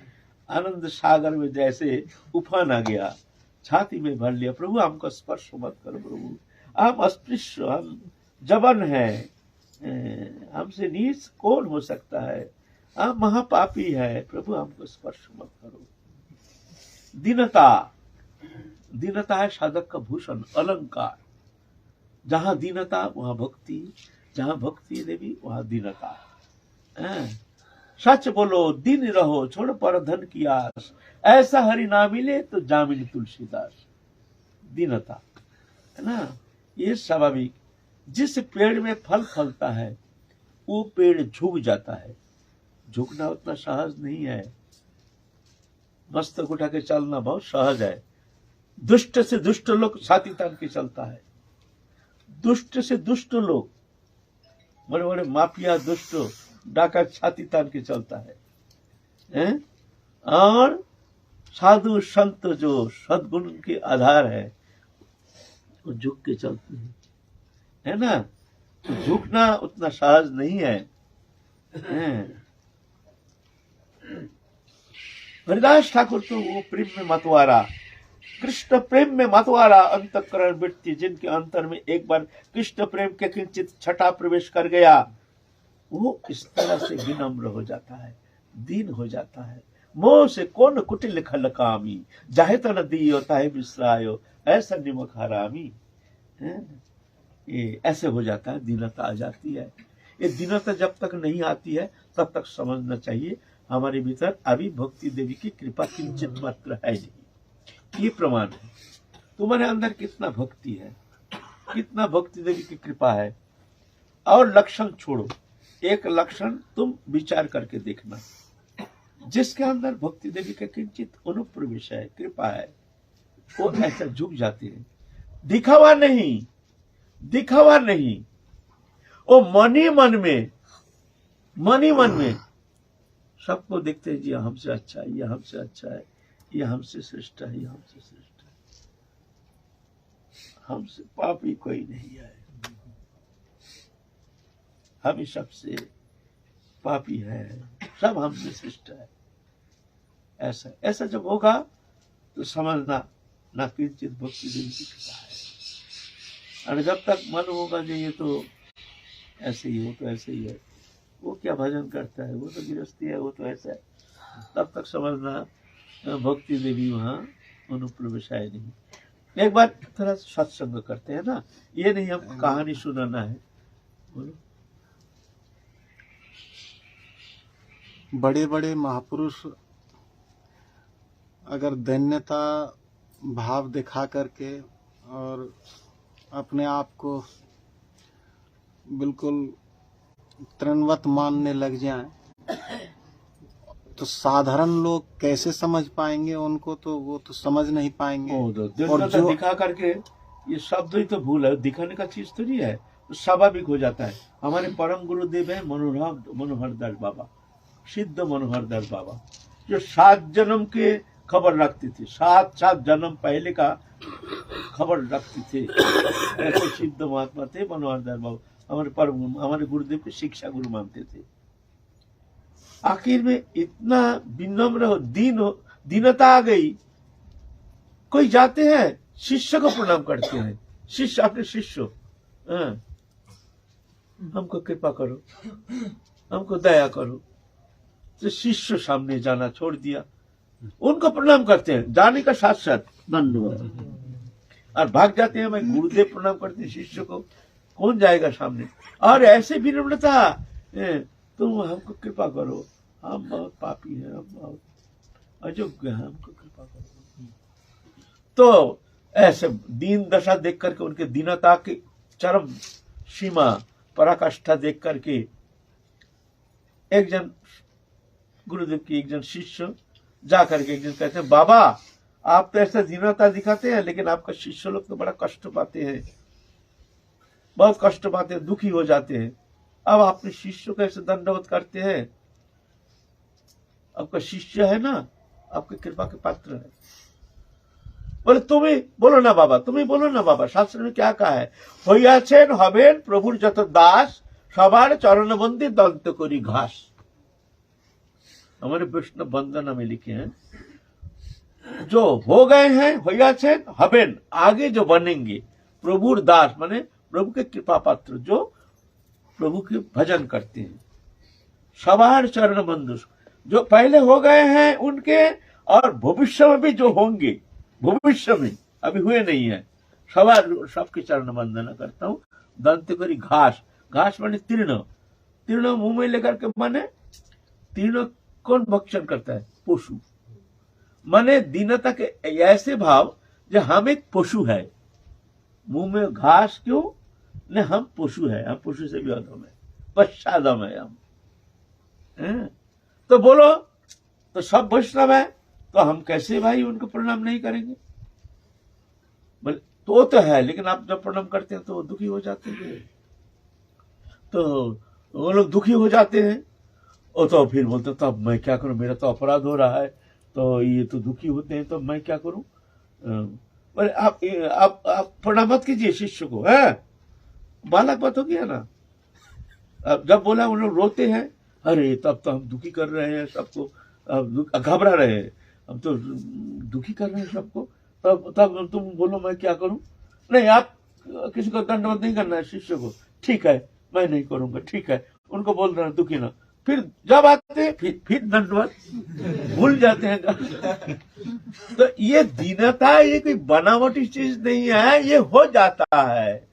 आनंद सागर में जैसे उफान आ गया, छाती में भर लिया। प्रभु हमको स्पर्श मत करो प्रभु, हम अस्पृश्य, हम जबन है, हमसे नीच कौन हो सकता है? आप महापापी है, प्रभु हमको स्पर्श मत करो। दीनता, दीनता है साधक का भूषण, अलंकार। जहां दीनता वहां भक्ति, जहां भक्ति देवी वहां दीनता। सच बोलो, दीन रहो, छोड़ पर धन की आस, ऐसा हरि ना मिले तो जामिन तुलसीदास। दीनता है ना, ये स्वाभाविक। जिस पेड़ में फल फलता है वो पेड़ झुक जाता है। झुकना उतना सहज नहीं है, मस्तक उठा के चलना बहुत सहज है। दुष्ट से दुष्ट लोग छाती तान के चलता है। दुष्ट से दुष्ट लोग, बड़े बड़े माफिया दुष्ट डाका छाती तान के चलता है? और साधु संत जो सद्गुण के आधार है वो झुक के चलते हैं, है ना। तो झुकना उतना सहज नहीं है। हरिदास ठाकुर तो वो प्रेम में मतवारा, कृष्ण प्रेम में मतवारा अंतःकरण वृत्ति, जिनके अंतर में एक बार कृष्ण प्रेम के किंचित छठा प्रवेश कर गया, वो इस तरह से विनम्र हो जाता है, दीन हो जाता है। मोह से कौन कुटिल खल कामी, जाहे तो न दियो ताहे बिसरायो, ऐसा निमक हरामी। ये ऐसे हो जाता है, दीनता आ जाती है। ये दीनता जब तक नहीं आती है तब तक समझना चाहिए हमारे भीतर अभी भक्ति देवी की कृपा किंचित मात्र है नहीं। ये प्रमाण है तुम्हारे अंदर कितना भक्ति है, कितना भक्ति देवी की कृपा है। और लक्षण छोड़ो, एक लक्षण तुम विचार करके देखना, जिसके अंदर भक्ति देवी का किंचित अनुप्रवेश है, कृपा है, वो ऐसा झुक जाते हैं। दिखावा नहीं, दिखावा नहीं, वो मन ही मन में सबको देखते हैं, जी हमसे अच्छा है, ये हमसे अच्छा है, ये हमसे श्रेष्ठ है, ये हमसे श्रेष्ठ है, हमसे पापी कोई नहीं है, हम ही सबसे पापी है, सब हमसे श्रेष्ठ है। ऐसा ऐसा जब होगा तो समझना ना किंचित भक्ति देवी की कृपा है। और जब तक मन होगा जो ये तो ऐसे ही, वो तो ऐसे ही है, वो क्या भजन करता है, वो तो गृहस्थी है, वो तो ऐसा है, तब तक समझना भक्ति देवी वहां अनुप्रवेश है नहीं। एक बार थोड़ा सत्संग करते हैं ना, ये नहीं हम कहानी सुनाना है। बोलो। बड़े बड़े महापुरुष अगर दैन्यता भाव दिखा करके और अपने आप को बिल्कुल तृणवत मानने लग जाएं, तो साधारण लोग कैसे समझ पाएंगे उनको? तो वो तो समझ नहीं पाएंगे। और जो दिखा करके, ये शब्द ही तो भूल है, दिखाने का चीज तो नहीं है, तो स्वाभाविक हो जाता है। हमारे परम गुरुदेव है मनोहर दास बाबा, सिद्ध मनोहर दास बाबा, जो 7 जन्म के खबर रखते थे, 7 जन्म पहले का खबर रखते थे। ऐसे सिद्ध महात्मा थे मनोहर दास बाबा, हमारे परम, हमारे गुरुदेव के शिक्षा गुरु मानते थे। आखिर में इतना विनम्र हो, दीनता आ गई। कोई जाते हैं शिष्य को प्रणाम करते हैं, शिष्य अपने शिष्य, हमको कृपा करो, हमको दया करो, तो शिष्य सामने जाना छोड़ दिया, उनको प्रणाम करते हैं, जाने का साथ साथ और भाग जाते हैं। मैं गुरुदेव प्रणाम करते हैं शिष्य को, कौन जाएगा सामने? और ऐसे विनम्रता, तुम हमको कृपा करो, हम बहुत पापी हैं, हम बहुत अयोग्य हैं, हमको कृपा करो। तो ऐसे दीन दशा देख करके, उनके दीनता की चरम सीमा पराकाष्ठा देख करके, एक जन गुरुदेव की एक जन शिष्य जा करके एक जन कहते हैं, बाबा आप तो ऐसा दीनता दिखाते हैं, लेकिन आपका शिष्य लोग तो बड़ा कष्ट पाते हैं, बहुत कष्ट पाते हैं, दुखी हो जाते हैं। अब अपने शिष्य को ऐसे दंडवत करते हैं, आपका शिष्य है ना, आपकी कृपा के पात्र है। बोले तुम ही बोलो ना बाबा, तुम ही बोलो ना बाबा, शास्त्र में क्या कहा है? হইয়াছেন হবেন প্রভুর যত দাস, সবার চরণ বন্দে দন্ত করি ঘাস। हमारे वैष्णव वंदना में लिखे हैं, जो हो गए हैं होयाছেন हबेन, आगे जो बनेंगे प्रभुर दास, माने प्रभु के कृपा पात्र, जो प्रभु के भजन करते हैं, सवार चरण बंधु, जो पहले हो गए हैं उनके और भविष्य में भी जो होंगे, भविष्य में अभी हुए नहीं है, सवार सबके चरण वंदना करता हूँ। दंत करी घास, घास माने तीर्ण, तीर्ण मुंह में लेकर के, माने तीर्ण कौन भक्षण करता है? पशु। माने दीनता के ऐसे भाव जो हम एक पशु है, मुंह में घास क्यों ने, हम पशु है, हम पशु से भी अधम है, पश्चादम है हम। तो बोलो, तो सब वैष्णव है तो हम कैसे भाई उनको प्रणाम नहीं करेंगे? बोले तो है, लेकिन आप जब प्रणाम करते हैं तो वो दुखी हो जाते हैं, तो वो लोग दुखी हो जाते हैं, और तो फिर बोलते तो अब मैं क्या करूं, मेरा तो अपराध हो रहा है, तो ये तो दुखी होते हैं, तो मैं क्या करूं? बोले आप प्रणाम मत कीजिए शिष्य को, है बालक बात हो गया ना। अब जब बोला उन लोग रोते हैं, अरे तब तो हम दुखी कर रहे हैं सबको, घबरा रहे हैं, हम तो दुखी कर रहे हैं सबको, तब तुम बोलो मैं क्या करूं? नहीं, आप किसी को दंडवत नहीं करना है शिष्य को, ठीक है मैं नहीं करूंगा, ठीक है, उनको बोल देना दुखी ना। फिर जब आते हैं फिर दंडवत भूल जाते हैं। तो ये दीनता ये कोई बनावटी चीज नहीं है, ये हो जाता है,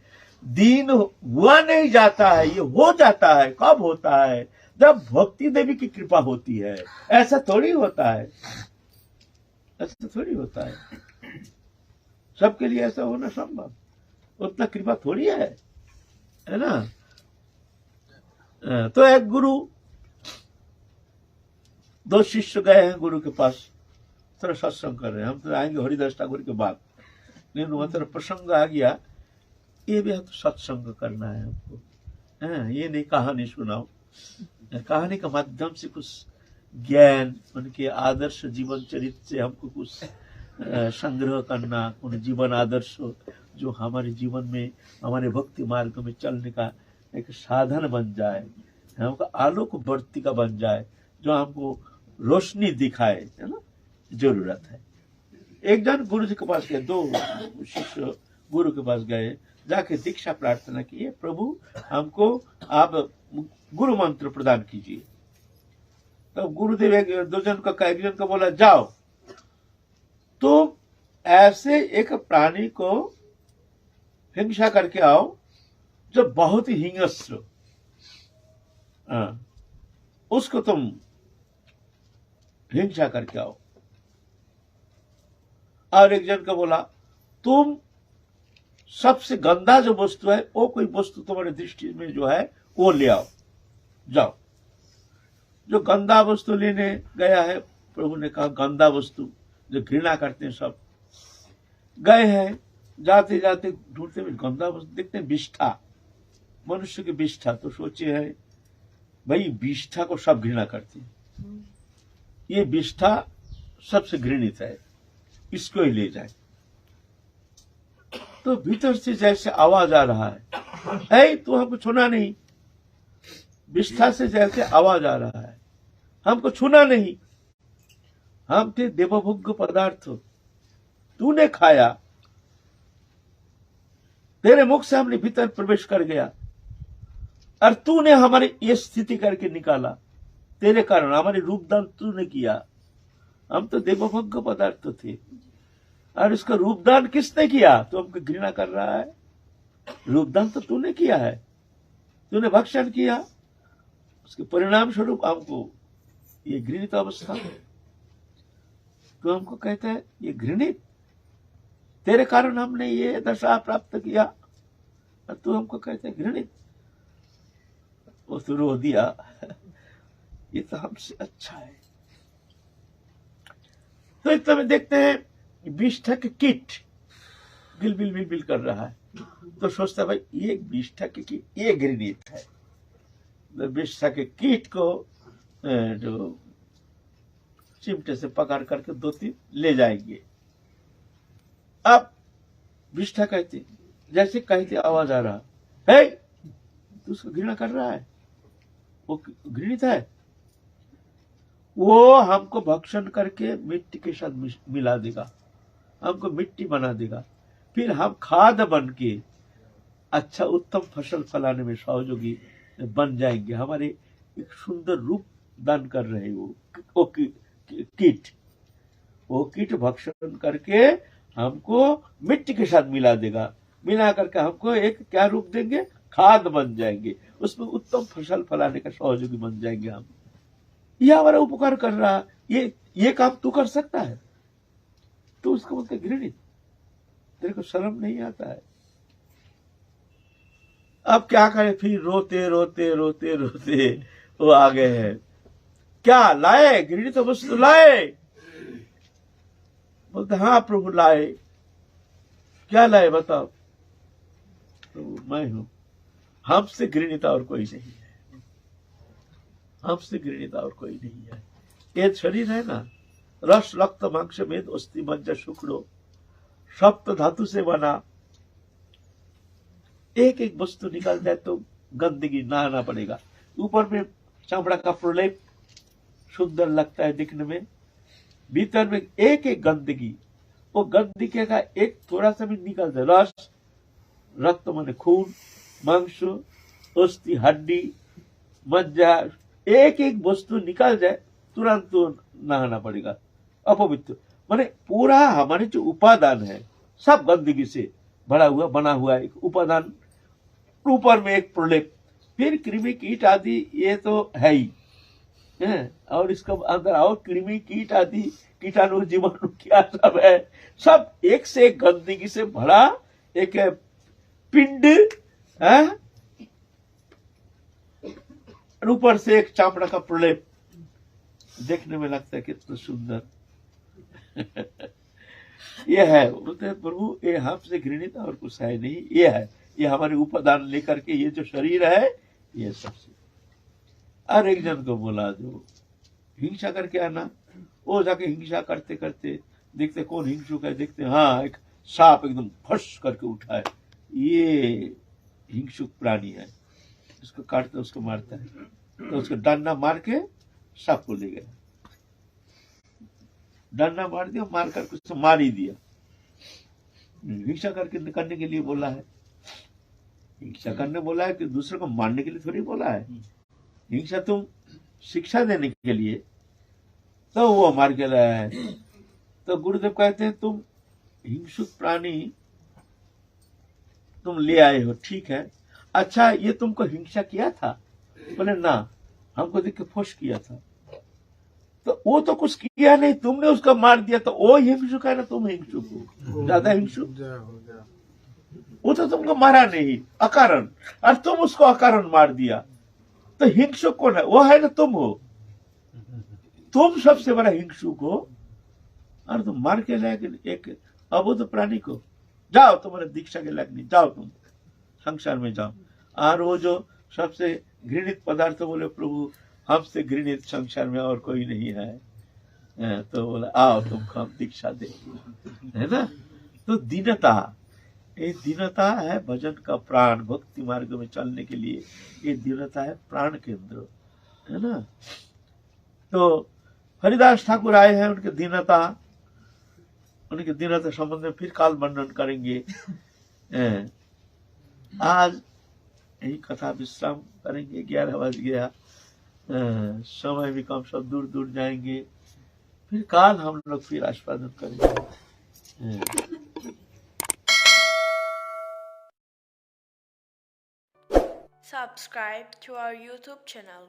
दीन हुआ नहीं जाता है, ये हो जाता है। कब होता है? जब भक्ति देवी की कृपा होती है। ऐसा थोड़ी होता है, ऐसा थोड़ी होता है, सबके लिए ऐसा होना संभव, उतना कृपा थोड़ी है ना। तो एक गुरु, दो शिष्य गए हैं गुरु के पास, थोड़ा सत्संग कर रहे हैं, हम तो आएंगे हरिदास ठाकुर के बाद, लेकिन वहां थोड़ा प्रसंग आ गया, ये भी तो सत्संग करना है हमको, ये नहीं कहानी सुनाओ, कहानी के माध्यम से कुछ ज्ञान, उनके आदर्श जीवन चरित्र से हमको कुछ संग्रह करना, उन जीवन आदर्श जो हमारे जीवन में, हमारे भक्ति मार्ग में चलने का एक साधन बन जाए, हमको आलोक वर्ती का बन जाए, जो हमको रोशनी दिखाए, है ना, जरूरत है। एक जन गुरु जी के पास गए, दो शिष्य गुरु के पास गए, जाके दीक्षा प्रार्थना किए, प्रभु हमको आप गुरु मंत्र प्रदान कीजिए। तो गुरुदेव एक जन को बोला, जाओ तुम ऐसे एक प्राणी को हिंसा करके आओ जो बहुत ही हिंसक, उसको तुम हिंसा करके आओ। और एक जन को बोला, तुम सबसे गंदा जो वस्तु है, वो कोई वस्तु तुम्हारी दृष्टि में जो है वो ले आओ, जाओ। जो गंदा वस्तु लेने गया है, प्रभु ने कहा गंदा वस्तु जो घृणा करते हैं सब, गए हैं, जाते जाते ढूंढते हुए गंदा वस्तु देखते हैं, विष्ठा, मनुष्य की विष्ठा। तो सोचे है भाई विष्ठा को सब घृणा करते हैं, ये विष्ठा सबसे घृणित है, इसको ही ले जाए। तो भीतर से जैसे आवाज आ रहा है, तू हमको छूना नहीं, विष्ठा से जैसे आवाज आ रहा है, हमको छूना नहीं, हम थे देवभोग्य पदार्थ, तूने खाया, तेरे मुख से हमने भीतर प्रवेश कर गया, और तूने हमारी ये स्थिति करके निकाला, तेरे कारण हमारे रूपदान तूने किया। हम तो देवभोग्य पदार्थ थे, और इसका रूपदान किसने किया? तो हमको घृणा कर रहा है, रूपदान तो तूने किया है, तूने भक्षण किया, उसके परिणाम स्वरूप हमको ये घृणित अवस्था। तो हमको कहता है ये घृणित, तेरे कारण हमने ये दशा प्राप्त किया, और तू हमको कहता है घृणित। वो तो रो दिया, ये तो हमसे अच्छा है। तो इतना में देखते हैं विष्ठा के कीट बिल बिल बिल बिल कर रहा है, तो सोचता है भाई ये विष्ठा के कीट, ये घृणित है। तो विष्ठा के कीट को जो चिमटे से पकड़ करके 2-3 ले जाएंगे। अब विष्ठा कहती, जैसे कहती आवाज आ रहा है, तू उसको घृणा कर रहा है, वो घृणित है, वो हमको भक्षण करके मिट्टी के साथ मिला देगा, हमको मिट्टी बना देगा, फिर हम खाद बन के अच्छा उत्तम फसल फलाने में सहयोगी बन जाएंगे, हमारे एक सुंदर रूप दान कर रहे हैं वो कीट, वो कीट भक्षण करके हमको मिट्टी के साथ मिला देगा, मिला करके हमको एक क्या रूप देंगे, खाद बन जाएंगे, उसमें उत्तम फसल फलाने का सहयोगी बन जाएंगे हम। यह हमारा उपकार कर रहा, ये काम तू कर सकता है, तो उसको बोलते घृणित, तेरे को शर्म नहीं आता है। अब क्या करें, फिर रोते रोते रोते रोते वो आ गए हैं, क्या लाए, घृणित तो वस्तु लाए, बोलते हाँ प्रभु लाए, क्या लाए बताओ, प्रभु मैं हूं, हमसे घृणित और कोई नहीं है, हमसे घृणित और कोई नहीं है। ये शरीर है ना, रस रक्त मांस मेद अस्थि मज्जा शुक्रो सप्त धातु से बना, एक एक वस्तु निकल जाए तो गंदगी नहाना पड़ेगा। ऊपर में चमड़ा का प्रलेप सुंदर लगता है दिखने में, भीतर में एक एक गंदगी, वो गंदगी का एक थोड़ा सा भी निकल जाए, रस रक्त माने खून, मांस, अस्थि हड्डी, मज्जा, एक एक वस्तु निकल जाए तुरंत तो नहाना पड़ेगा, अपवित्र। माने पूरा हमारे जो उपादान है सब गंदगी से भरा हुआ बना हुआ एक उपादान, ऊपर में एक प्रलेप, फिर कृमि कीट आदि ये तो है ही है, और इसका अंदर और कृमि कीट आदि कीटाणु जीवाणु क्या सब है, सब एक से एक गंदगी से भरा एक पिंड है, ऊपर से एक चामड़ा का प्रलेप, देखने में लगता है कितना सुंदर ये है। बोलते हैं प्रभु ये हमसे घृणित और कुछ है नहीं, ये है, ये हमारे उपादान लेकर के ये जो शरीर है ये सबसे। और एक जन को बोला जो हिंसा करके आना, वो जाके हिंसा करते करते देखते कौन हिंसुक है, देखते हाँ एक सांप एकदम फस करके उठा है, ये हिंसुक प्राणी है, उसको काटते उसको मारता है, तो उसको डंडा मार के सांप को ले गया, डंडा मार दिया, मार करके उसको मार ही दिया। हिंसा करने के लिए बोला है, हिंसा करने बोला है कि दूसरे को मारने के लिए थोड़ी बोला है, हिंसा तुम शिक्षा देने के लिए, तो वो मार के लाया है। तो गुरुदेव कहते हैं तुम हिंसुक प्राणी तुम ले आए हो, ठीक है, अच्छा ये तुमको हिंसा किया था, बोले ना हमको देख के फुस किया था, तो वो तो कुछ किया नहीं, तुमने उसको मार दिया, तो वो हिंसुक है ना तुम हिंसुक हो, ज्यादा हिंसुक, वो तो तुमको मारा नहीं अकारण, और तुम उसको अकारण मार दिया, तो हिंसुक कौन है, वो है ना तुम हो, तुम सबसे बड़ा हिंसुक हो, और तुम मार के लायक एक अबुद्ध प्राणी को, जाओ तुम्हारे दीक्षा के लायक नहीं, जाओ तुम संसार में जाओ। और वो जो सबसे घृणित पदार्थ बोले प्रभु हमसे घृणित संसार में और कोई नहीं है, तो बोला आओ तुमको हम दीक्षा दे, है ना। तो दीनता, ये दीनता है भजन का प्राण, भक्ति मार्ग में चलने के लिए ये दीनता है प्राण केंद्र, है ना। तो हरिदास ठाकुर आए हैं, उनके दीनता संबंध में फिर काल वर्णन करेंगे। आज यही कथा विश्राम करेंगे, 11 बज गया, समय भी कम, सब दूर दूर जाएंगे, फिर काल हम लोग फिर आस्वादन करेंगे। Subscribe to our YouTube channel.